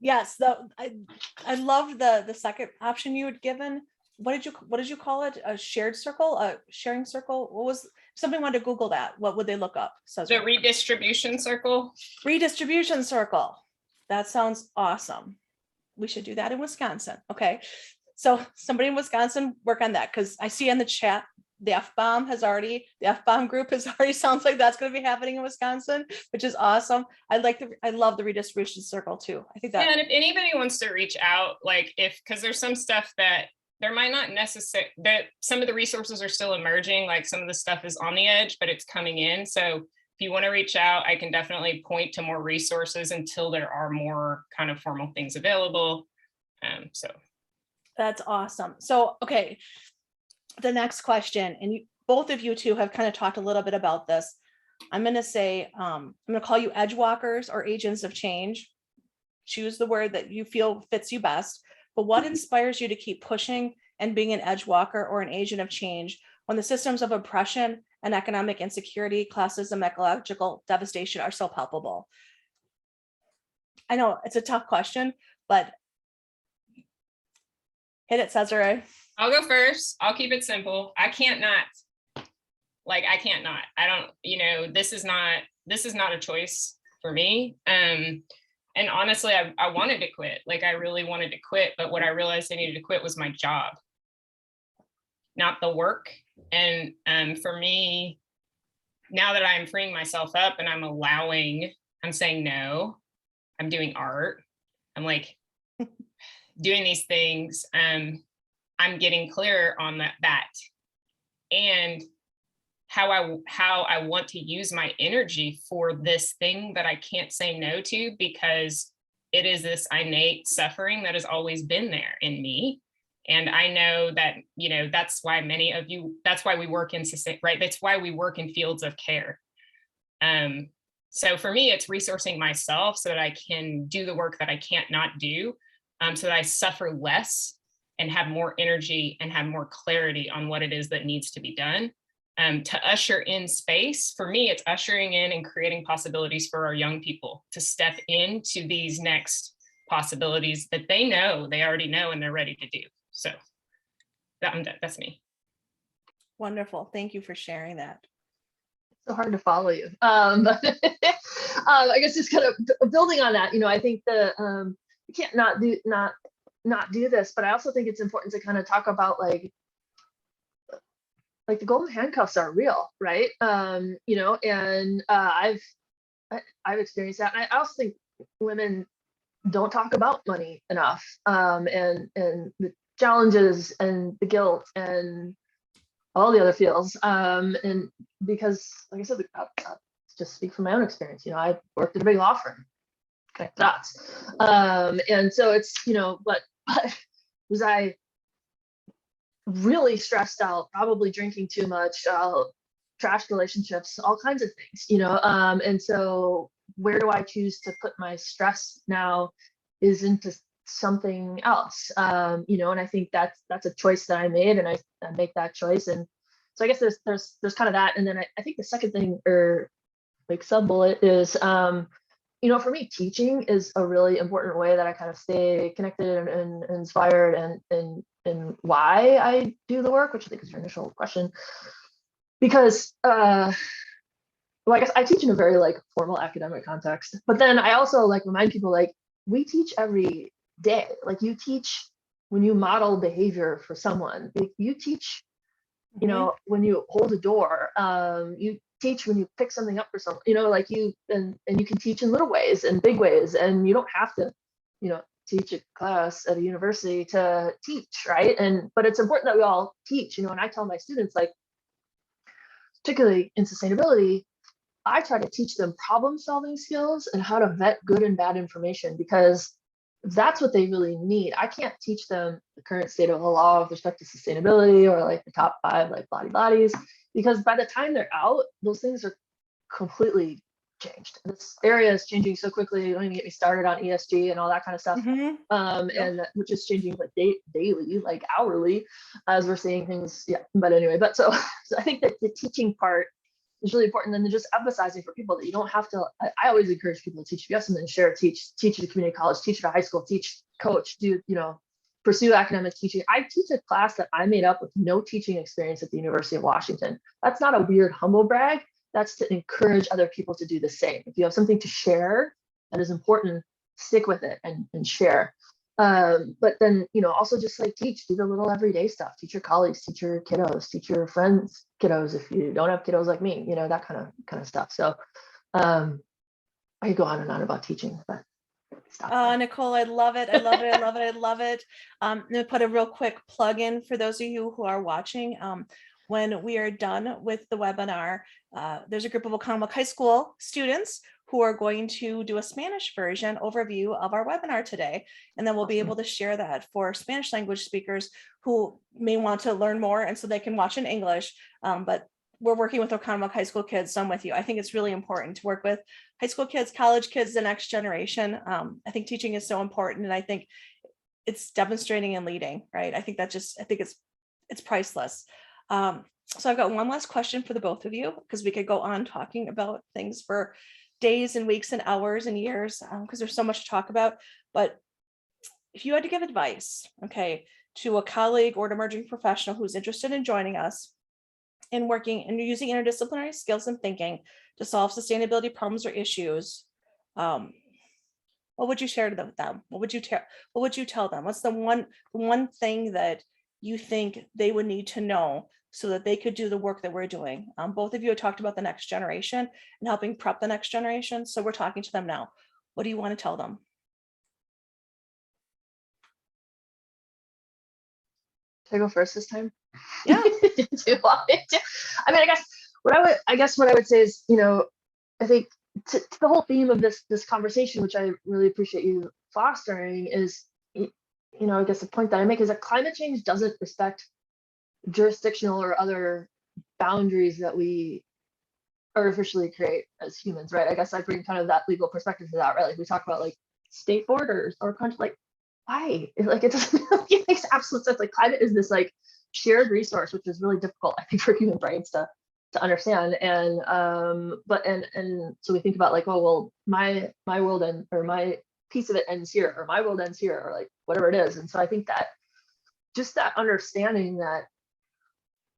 Speaker 4: Yes, I love the second option you had given. What did you call it? A shared circle, a sharing circle? What was, somebody wanted to Google that. What would they look up? So
Speaker 6: The redistribution circle.
Speaker 4: redistribution circle. That sounds awesome. We should do that in Wisconsin. Okay. So somebody in Wisconsin work on that, because I see in the chat, the F-bomb group has already sounds like that's going to be happening in Wisconsin, which is awesome. I love the redistribution circle too. I think that.
Speaker 6: Yeah, and if anybody wants to reach out, because there's some stuff that there might not necessarily, that some of the resources are still emerging, like some of the stuff is on the edge, but it's coming in. So if you want to reach out, I can definitely point to more resources until there are more kind of formal things available. So
Speaker 4: That's awesome. So, okay, the next question, and both of you two have kind of talked a little bit about this. I'm going to say, I'm going to call you edge walkers or agents of change. Choose the word that you feel fits you best. But what inspires you to keep pushing and being an edge walker or an agent of change when the systems of oppression and economic insecurity, classism, ecological devastation are so palpable? I know it's a tough question, but hit it, Cesare.
Speaker 6: I'll go first. I'll keep it simple. I can't not. I don't, this is not a choice for me. And honestly, I wanted to quit. I really wanted to quit, but what I realized I needed to quit was my job, not the work. And for me, now that I'm freeing myself up and I'm saying no, I'm doing art. I'm doing these things. I'm getting clearer on that and how I want to use my energy for this thing that I can't say no to, because it is this innate suffering that has always been there in me. And I know that, that's why that's why we work in, right? That's why we work in fields of care. So for me, it's resourcing myself so that I can do the work that I can't not do, so that I suffer less and have more energy and have more clarity on what it is that needs to be done. To usher in space, for me, it's ushering in and creating possibilities for our young people to step into these next possibilities that they already know and they're ready to do. So that's me.
Speaker 4: Wonderful. Thank you for sharing that.
Speaker 5: So hard to follow you. I guess just kind of building on that, I think you can't not do this, but I also think it's important to kind of talk about like the golden handcuffs are real, right? And I've experienced that. And I also think women don't talk about money enough, and the challenges and the guilt and all the other feels. And because, like I said, I'll just speak from my own experience. I worked at a big law firm, connect dots. And so it's, but was I really stressed out, probably drinking too much, trashed relationships, all kinds of things, and so where do I choose to put my stress now is into something else, and I think that's a choice that I made, and I make that choice. And so I guess there's kind of that. And then I think the second thing, or sub bullet, is for me, teaching is a really important way that I kind of stay connected and inspired and why I do the work, which I think is your initial question. Because I guess I teach in a very formal academic context, but then I also remind people we teach every day. You teach when you model behavior for someone. You teach, when you hold a door. You teach when you pick something up for someone. And you can teach in little ways and big ways, and you don't have to, teach a class at a university to teach, right? But it's important that we all teach. And I tell my students, particularly in sustainability, I try to teach them problem solving skills and how to vet good and bad information, because that's what they really need. I can't teach them the current state of the law with respect to sustainability or like the top 5 like bodies, because by the time they're out, those things are completely changed. This area is changing so quickly. Don't even get me started on ESG and all that kind of stuff. And which is changing like daily, like hourly, as we're seeing things. Yeah, but anyway, so I think that the teaching part is really important, and then just emphasizing for people that you don't have to. I always encourage people to teach. If you have something to share, teach at a community college, teach at a high school, teach, coach, do, pursue academic teaching. I teach a class that I made up with no teaching experience at the University of Washington. That's not a weird humble brag. That's to encourage other people to do the same. If you have something to share that is important, stick with it and share. But then, also just like teach, do the little everyday stuff, teach your colleagues, teach your kiddos, teach your friends kiddos, if you don't have kiddos like me, that kind of stuff. So I could go on and on about teaching, but stop there.
Speaker 4: Nicole, I love it. I love it. I love it. I love it. I'm going to put a real quick plug in for those of you who are watching. When we are done with the webinar, there's a group of Oconomowoc High School students who are going to do a Spanish version overview of our webinar today. And then we'll be able to share that for Spanish language speakers who may want to learn more, and so they can watch in English. But we're working with Oconomowoc High School kids, so I'm with you. I think it's really important to work with high school kids, college kids, the next generation. I think teaching is so important, and I think it's demonstrating and leading, right? I think it's priceless. So I've got one last question for the both of you, because we could go on talking about things for days and weeks and hours and years, because there's so much to talk about. But if you had to give advice, okay, to a colleague or an emerging professional who's interested in joining us in working and using interdisciplinary skills and thinking to solve sustainability problems or issues, what would you share with them? What would you tell them? What's the one thing that you think they would need to know so that they could do the work that we're doing? Both of you have talked about the next generation and helping prep the next generation. So we're talking to them now. What do you want to tell them?
Speaker 5: Should I go first this time?
Speaker 4: Yeah.
Speaker 5: Do you want me to? I mean, I guess what I would say is, I think to the whole theme of this conversation, which I really appreciate you fostering, is, I guess the point that I make is that climate change doesn't respect jurisdictional or other boundaries that we artificially create as humans, right? I guess I bring kind of that legal perspective to that, right? Like we talk about like state borders or country, like why? Like it doesn't, it makes absolute sense. Like climate is this like shared resource, which is really difficult, I think, for human brains to understand. And so we think about like, oh well, my world or my piece of it ends here, or my world ends here, or like whatever it is. And so I think that just that understanding that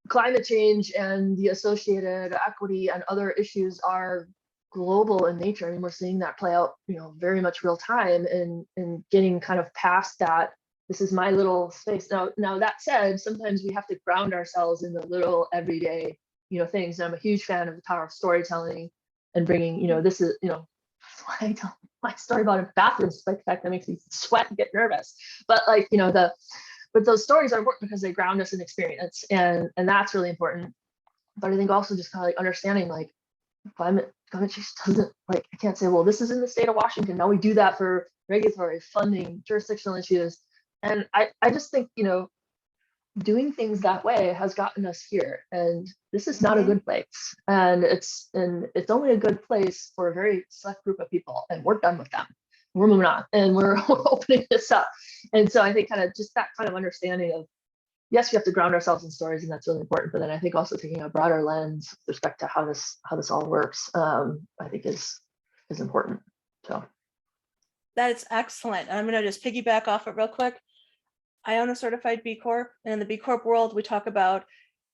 Speaker 5: climate change and the associated equity and other issues are global in nature. I mean, we're seeing that play out, very much real time, and getting kind of past that. This is my little space. Now that said, sometimes we have to ground ourselves in the little everyday, things. And I'm a huge fan of the power of storytelling and bringing, this is, I tell my story about a bathroom spike fact that makes me sweat and get nervous. But like, but those stories are important because they ground us in experience, and that's really important. But I think also just kind of like understanding like climate change doesn't, like, I can't say, well, this is in the state of Washington, now we do that for regulatory, funding, jurisdictional issues. And I just think, doing things that way has gotten us here, and this is not a good place. And it's only a good place for a very select group of people, and we're done with them. We're moving on, and we're opening this up. And so I think kind of just that kind of understanding of, yes, we have to ground ourselves in stories, and that's really important. But then I think also taking a broader lens with respect to how this all works, I think is important. So
Speaker 4: That's excellent. I'm going to just piggyback off it real quick. I own a certified B Corp, and in the B Corp world, we talk about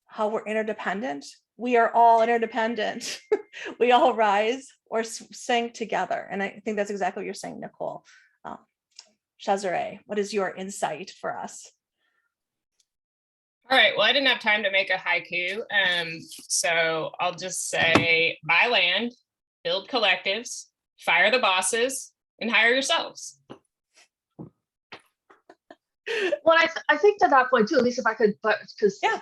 Speaker 4: how we're interdependent. We are all interdependent. We all rise or sink together. And I think that's exactly what you're saying, Nicole. Shazare, what is your insight for us?
Speaker 6: All right, well, I didn't have time to make a haiku. So I'll just say, buy land, build collectives, fire the bosses, and hire yourselves.
Speaker 5: Well, I think to that point too, at least if I could, but because
Speaker 4: Yeah.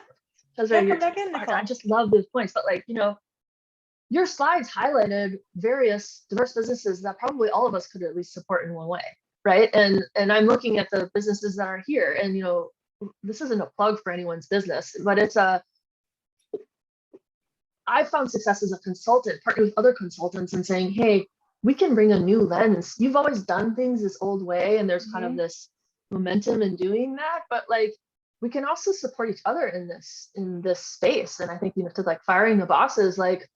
Speaker 5: Shazare,
Speaker 4: Come back in, Nicole.
Speaker 5: I just love those points. But like, your slides highlighted various diverse businesses that probably all of us could at least support in one way, right? And I'm looking at the businesses that are here, and you know, this isn't a plug for anyone's business, but it's a, I've found success as a consultant, partnering with other consultants and saying, hey, we can bring a new lens. You've always done things this old way, and there's kind of this momentum in doing that, but like we can also support each other in this space. And I think, you know, to like firing the bosses, like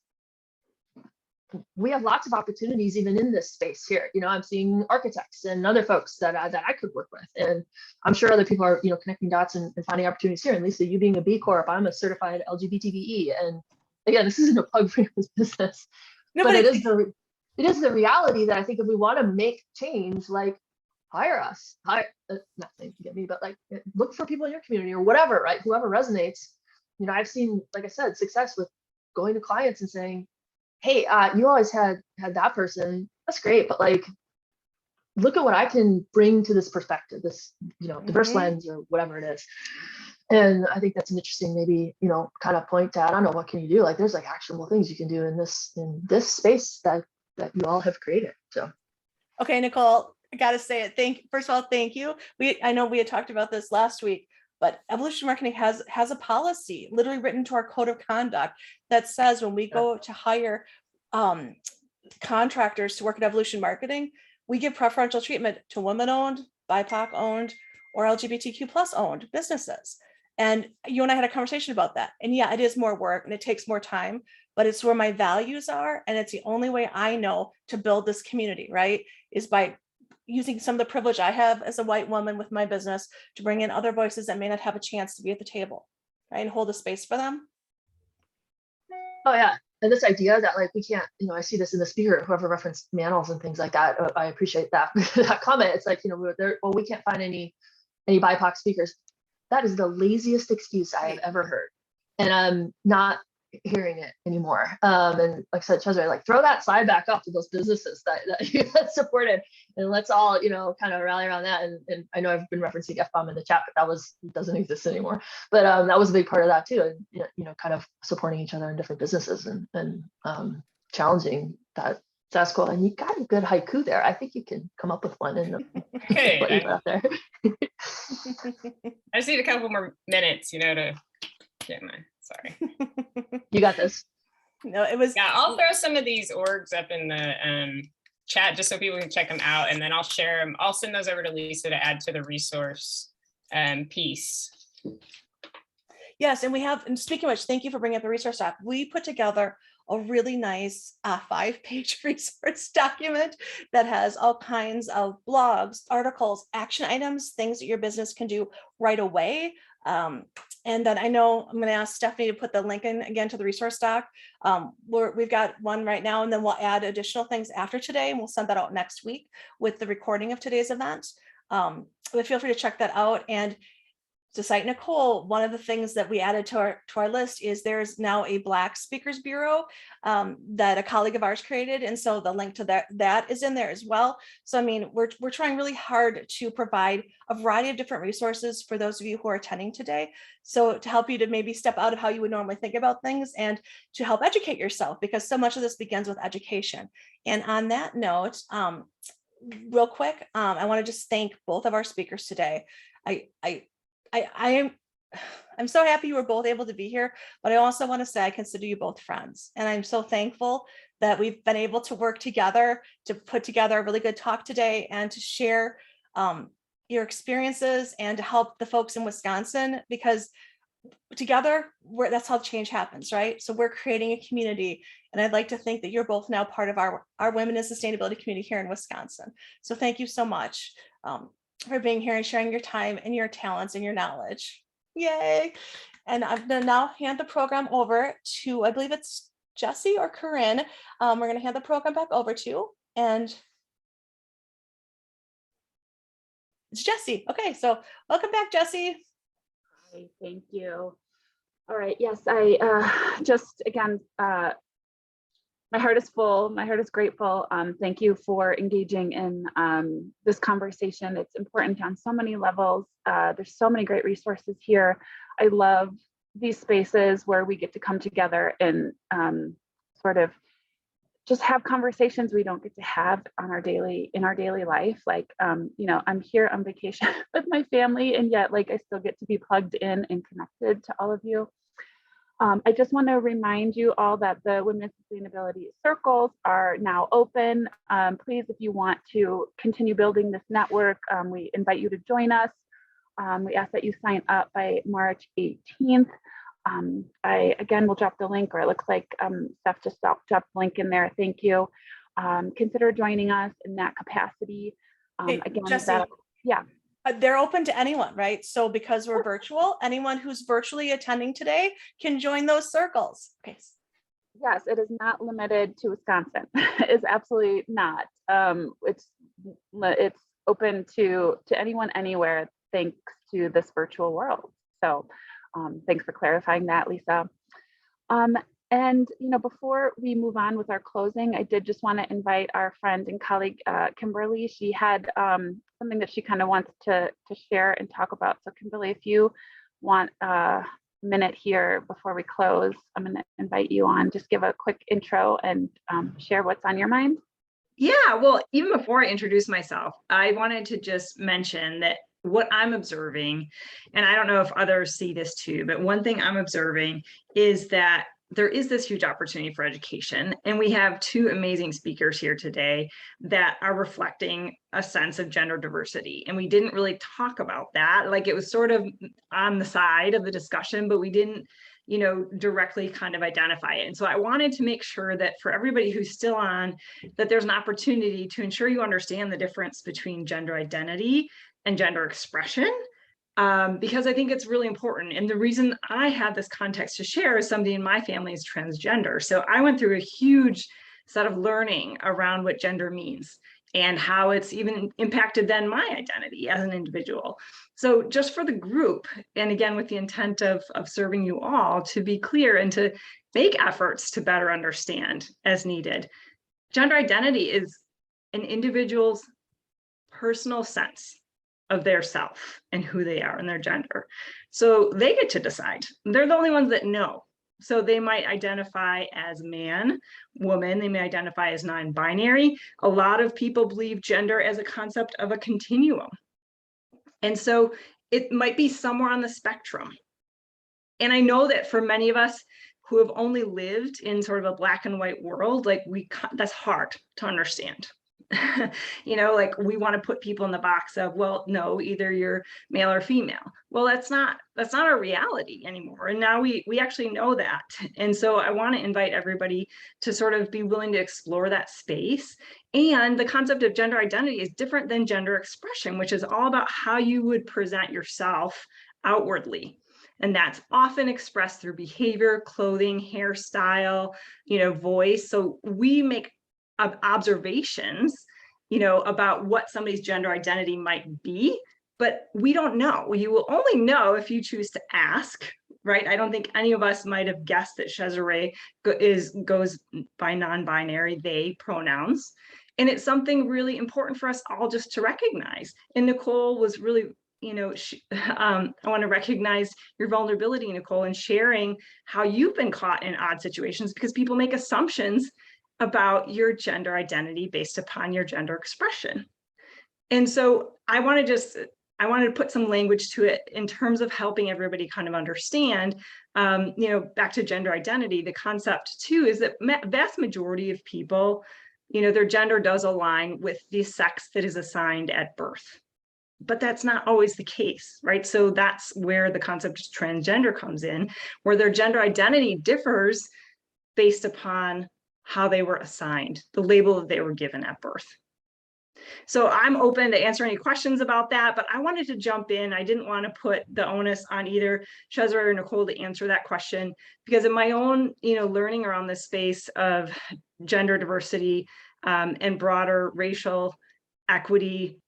Speaker 5: we have lots of opportunities even in this space here. You know, I'm seeing architects and other folks that I could work with, and I'm sure other people are, you know, connecting dots and finding opportunities here. And Lisa, you being a B Corp, I'm a certified LGBTQE, and again, this isn't a plug for your business,
Speaker 4: No,
Speaker 5: but it is the reality that I think if we want to make change, like hire us, not saying to get me, but like look for people in your community or whatever, right? Whoever resonates. You know, I've seen, like I said, success with going to clients and saying, hey, you always had that person, that's great, but like look at what I can bring to this perspective, this, you know, diverse lens or whatever it is. And I think that's an interesting, maybe, you know, kind of point to, I don't know, what can you do? Like there's like actionable things you can do in this space that you all have created. So
Speaker 4: okay, Nicole, I gotta say it. First of all, thank you. I know we had talked about this last week, but Evolution Marketing has a policy literally written to our code of conduct that says when we go to hire contractors to work at Evolution Marketing, we give preferential treatment to women-owned, BIPOC-owned, or LGBTQ+ owned businesses. And you and I had a conversation about that. And yeah, it is more work and it takes more time, but it's where my values are. And it's the only way I know to build this community, right? Is by using some of the privilege I have as a white woman with my business to bring in other voices that may not have a chance to be at the table, right? And hold a space for them.
Speaker 5: oh yeah, and this idea that like we can't, you know, I see this in the speaker, whoever referenced Manals and things like that. I appreciate that that comment. It's like, you know, we can't find any BIPOC speakers. That is the laziest excuse I have ever heard, and I'm not hearing it anymore. And like I said, Cesare, like throw that slide back up to those businesses that you had supported, and let's all, you know, kind of rally around that. And I know I've been referencing F-bomb in the chat, but doesn't exist anymore. But that was a big part of that too, and you know, kind of supporting each other in different businesses and challenging that. So that's cool. And you got a good haiku there. I think you can come up with one and
Speaker 6: Okay,
Speaker 5: what you put out there.
Speaker 6: I just need a couple more minutes, you know, to get my, sorry.
Speaker 5: You got this.
Speaker 4: No, it was.
Speaker 6: Yeah, I'll throw some of these orgs up in the chat just so people can check them out, and then I'll share them. I'll send those over to Lisa to add to the resource piece.
Speaker 4: Yes, and we have, and speaking of which, thank you for bringing up the resource doc. We put together a really nice 5-page resource document that has all kinds of blogs, articles, action items, things that your business can do right away. And then I know I'm going to ask Stephanie to put the link in again to the resource doc. We've got one right now, and then we'll add additional things after today, and we'll send that out next week with the recording of today's event. But feel free to check that out. And to cite Nicole, one of the things that we added to our list is there's now a Black Speakers Bureau that a colleague of ours created. And so the link to that is in there as well. So, I mean, we're trying really hard to provide a variety of different resources for those of you who are attending today. So to help you to maybe step out of how you would normally think about things and to help educate yourself, because so much of this begins with education. And on that note, real quick, I want to just thank both of our speakers today. I'm so happy you were both able to be here, but I also want to say I consider you both friends. And I'm so thankful that we've been able to work together to put together a really good talk today and to share your experiences and to help the folks in Wisconsin, because together that's how change happens, right? So we're creating a community, and I'd like to think that you're both now part of our Women in Sustainability community here in Wisconsin. So thank you so much for being here and sharing your time and your talents and your knowledge. Yay. And I'm going to now hand the program over to, I believe it's Jesse or Corinne. We're going to hand the program back over to, and it's Jesse. Okay, so welcome back, Jesse.
Speaker 2: Hi, thank you. All right, yes, I just, again, my heart is full, my heart is grateful. Thank you for engaging in this conversation. It's important on so many levels. There's so many great resources here. I love these spaces where we get to come together and sort sort of just have conversations we don't get to have in our daily life. Like, you know, I'm here on vacation with my family, and yet like I still get to be plugged in and connected to all of you. I just want to remind you all that the Women's Sustainability Circles are now open. Please, if you want to continue building this network, we invite you to join us. We ask that you sign up by March 18th. I again will drop the link, or it looks like Steph just dropped the link in there. Thank you. Consider joining us in that capacity.
Speaker 4: Hey,
Speaker 2: Again,
Speaker 4: Jessie,
Speaker 2: yeah.
Speaker 4: they're open to anyone, right? So because we're virtual, anyone who's virtually attending today can join those circles. Okay.
Speaker 2: Yes, it is not limited to Wisconsin. It's absolutely not. It's open to anyone anywhere, thanks to this virtual world. So thanks for clarifying that, Lisa. And you know, before we move on with our closing, I did just want to invite our friend and colleague Kimberly. She had something that she kind of wants to share and talk about. So Kimberly, if you want a minute here before we close, I'm going to invite you on. Just give a quick intro and share what's on your mind.
Speaker 7: Yeah, well, even before I introduce myself, I wanted to just mention that what I'm observing, and I don't know if others see this too, but one thing I'm observing is that there is this huge opportunity for education. And we have two amazing speakers here today that are reflecting a sense of gender diversity. And we didn't really talk about that. Like, it was sort of on the side of the discussion, but we didn't, you know, directly kind of identify it. And so I wanted to make sure that for everybody who's still on, that there's an opportunity to ensure you understand the difference between gender identity and gender expression. Because I think it's really important. And the reason I have this context to share is somebody in my family is transgender. So I went through a huge set of learning around what gender means and how it's even impacted then my identity as an individual. So just for the group, and again, with the intent of serving you all, to be clear and to make efforts to better understand as needed, gender identity is an individual's personal sense of their self and who they are and their gender. So they get to decide. They're the only ones that know. So they might identify as man, woman, they may identify as non-binary. A lot of people believe gender as a concept of a continuum. And so it might be somewhere on the spectrum. And I know that for many of us who have only lived in sort of a black and white world, like that's hard to understand. You know, like we want to put people in the box of, well, no, either you're male or female. Well, that's not our reality anymore. And now we actually know that. And so I want to invite everybody to sort of be willing to explore that space. And the concept of gender identity is different than gender expression, which is all about how you would present yourself outwardly. And that's often expressed through behavior, clothing, hairstyle, you know, voice. So we make observations, you know, about what somebody's gender identity might be, but we don't know. You will only know if you choose to ask, right? I don't think any of us might have guessed that Cesare goes by non-binary, they pronouns. And it's something really important for us all just to recognize. And Nicole was really, you know, I want to recognize your vulnerability, Nicole, in sharing how you've been caught in odd situations because people make assumptions about your gender identity based upon your gender expression. And so I wanted to put some language to it in terms of helping everybody kind of understand, you know, back to gender identity, the concept too is that vast majority of people, you know, their gender does align with the sex that is assigned at birth. But that's not always the case, right? So that's where the concept of transgender comes in, where their gender identity differs based upon how they were assigned, the label that they were given at birth. So I'm open to answer any questions about that, but I wanted to jump in. I didn't want to put the onus on either Cesare or Nicole to answer that question because in my own, you know, learning around this space of gender diversity and broader racial equity,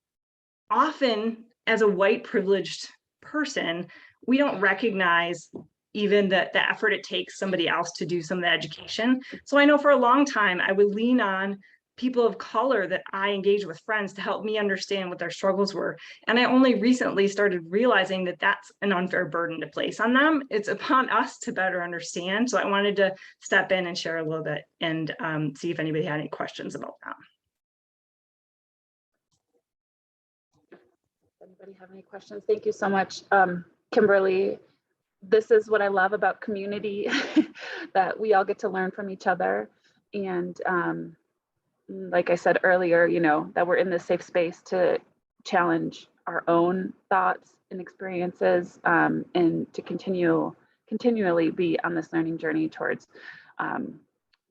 Speaker 7: often as a white privileged person, we don't recognize even the effort it takes somebody else to do some of the education. So I know for a long time, I would lean on people of color that I engage with, friends, to help me understand what their struggles were. And I only recently started realizing that that's an unfair burden to place on them. It's upon us to better understand. So I wanted to step in and share a little bit and see if anybody had any questions about that.
Speaker 2: Anybody have any questions? Thank you so much, Kimberly. This is what I love about community, that we all get to learn from each other. And like I said earlier, you know, that we're in this safe space to challenge our own thoughts and experiences, and to continually be on this learning journey towards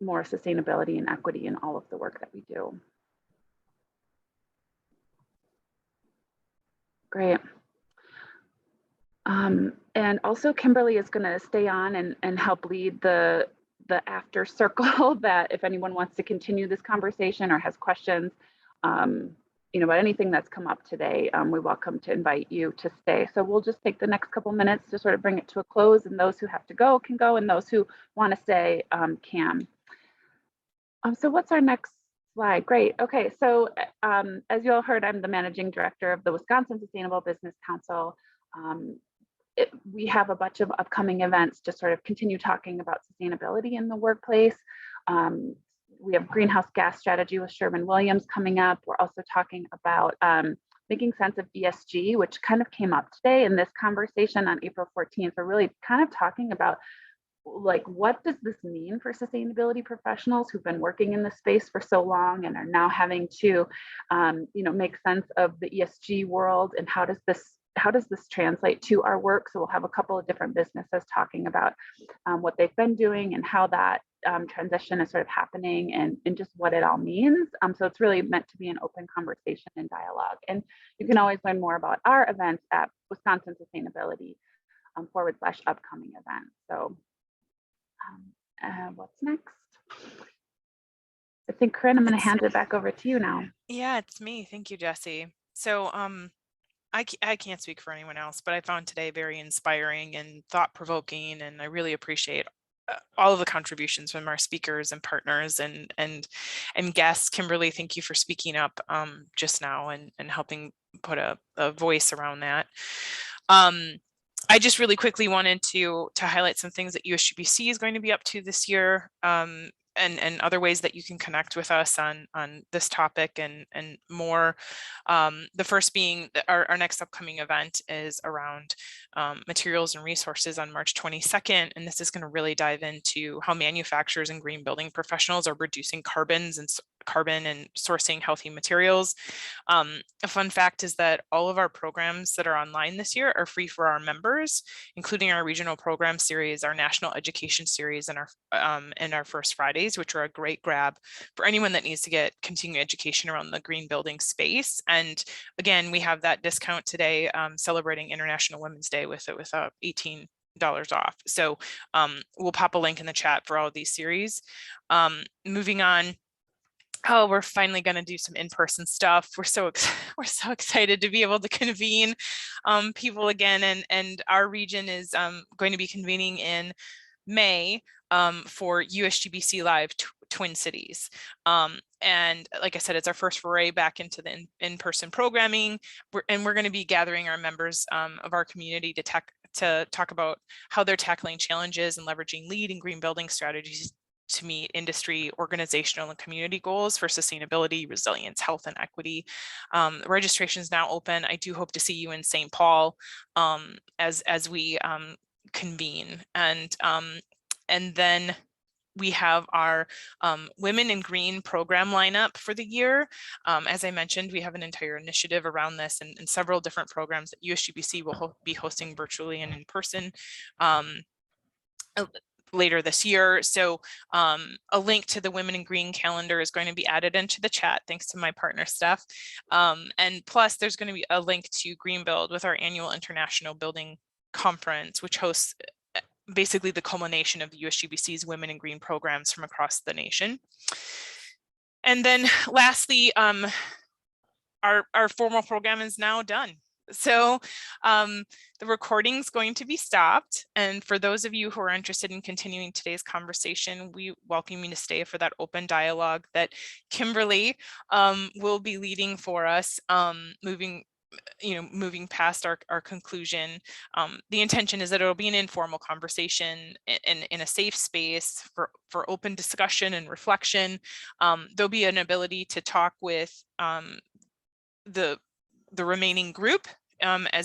Speaker 2: more sustainability and equity in all of the work that we do. Great. And also Kimberly is going to stay on and help lead the after circle, that if anyone wants to continue this conversation or has questions, you know, about anything that's come up today, we welcome to invite you to stay. So we'll just take the next couple minutes to sort of bring it to a close, and those who have to go can go, and those who want to stay can. So what's our next slide? Great. Okay, so as you all heard, I'm the managing director of the Wisconsin Sustainable Business Council. We have a bunch of upcoming events to sort of continue talking about sustainability in the workplace. We have greenhouse gas strategy with Sherwin-Williams coming up. We're also talking about making sense of ESG, which kind of came up today in this conversation on April 14th. We're really kind of talking about, like, what does this mean for sustainability professionals who've been working in this space for so long and are now having to, you know, make sense of the ESG world, and how does this translate to our work? So we'll have a couple of different businesses talking about what they've been doing and how that transition is sort of happening, and just what it all means. So it's really meant to be an open conversation and dialogue. And you can always learn more about our events at Wisconsin Sustainability /upcoming events. So what's next? I think, Corinne, I'm going to hand it back over to you now.
Speaker 1: Yeah, it's me. Thank you, Jessie. So I can't speak for anyone else, but I found today very inspiring and thought-provoking, and I really appreciate all of the contributions from our speakers and partners and guests. Kimberly, thank you for speaking up just now and helping put a voice around that. I just really quickly wanted to highlight some things that USGBC is going to be up to this year, and other ways that you can connect with us on this topic and more. The first being that our next upcoming event is around materials and resources on March 22nd. And this is going to really dive into how manufacturers and green building professionals are reducing carbon and sourcing healthy materials. A fun fact is that all of our programs that are online this year are free for our members, including our regional program series, our national education series, and our First Fridays, which are a great grab for anyone that needs to get continuing education around the green building space. And again, we have that discount today, celebrating International Women's Day with $18 off. So we'll pop a link in the chat for all of these series. Moving on. Oh, we're finally going to do some in-person stuff. We're so excited to be able to convene people again, and our region is going to be convening in May for USGBC Live Twin Cities. And like I said, it's our first foray back into the in-person programming, and we're going to be gathering our members of our community to talk about how they're tackling challenges and leveraging LEED and green building strategies to meet industry, organizational, and community goals for sustainability, resilience, health, and equity. Registration is now open. I do hope to see you in St. Paul as we convene. And then we have our Women in Green program lineup for the year. As I mentioned, we have an entire initiative around this and several different programs that USGBC will be hosting virtually and in person later this year. So a link to the Women in Green calendar is going to be added into the chat, thanks to my partner Steph. And plus there's going to be a link to Green Build with our annual International Building Conference, which hosts basically the culmination of the USGBC's Women in Green programs from across the nation. And then lastly, our formal program is now done. So the recording's going to be stopped. And for those of you who are interested in continuing today's conversation, we welcome you to stay for that open dialogue that Kimberly will be leading for us, moving past our conclusion. The intention is that it'll be an informal conversation in a safe space for open discussion and reflection. There'll be an ability to talk with the remaining group as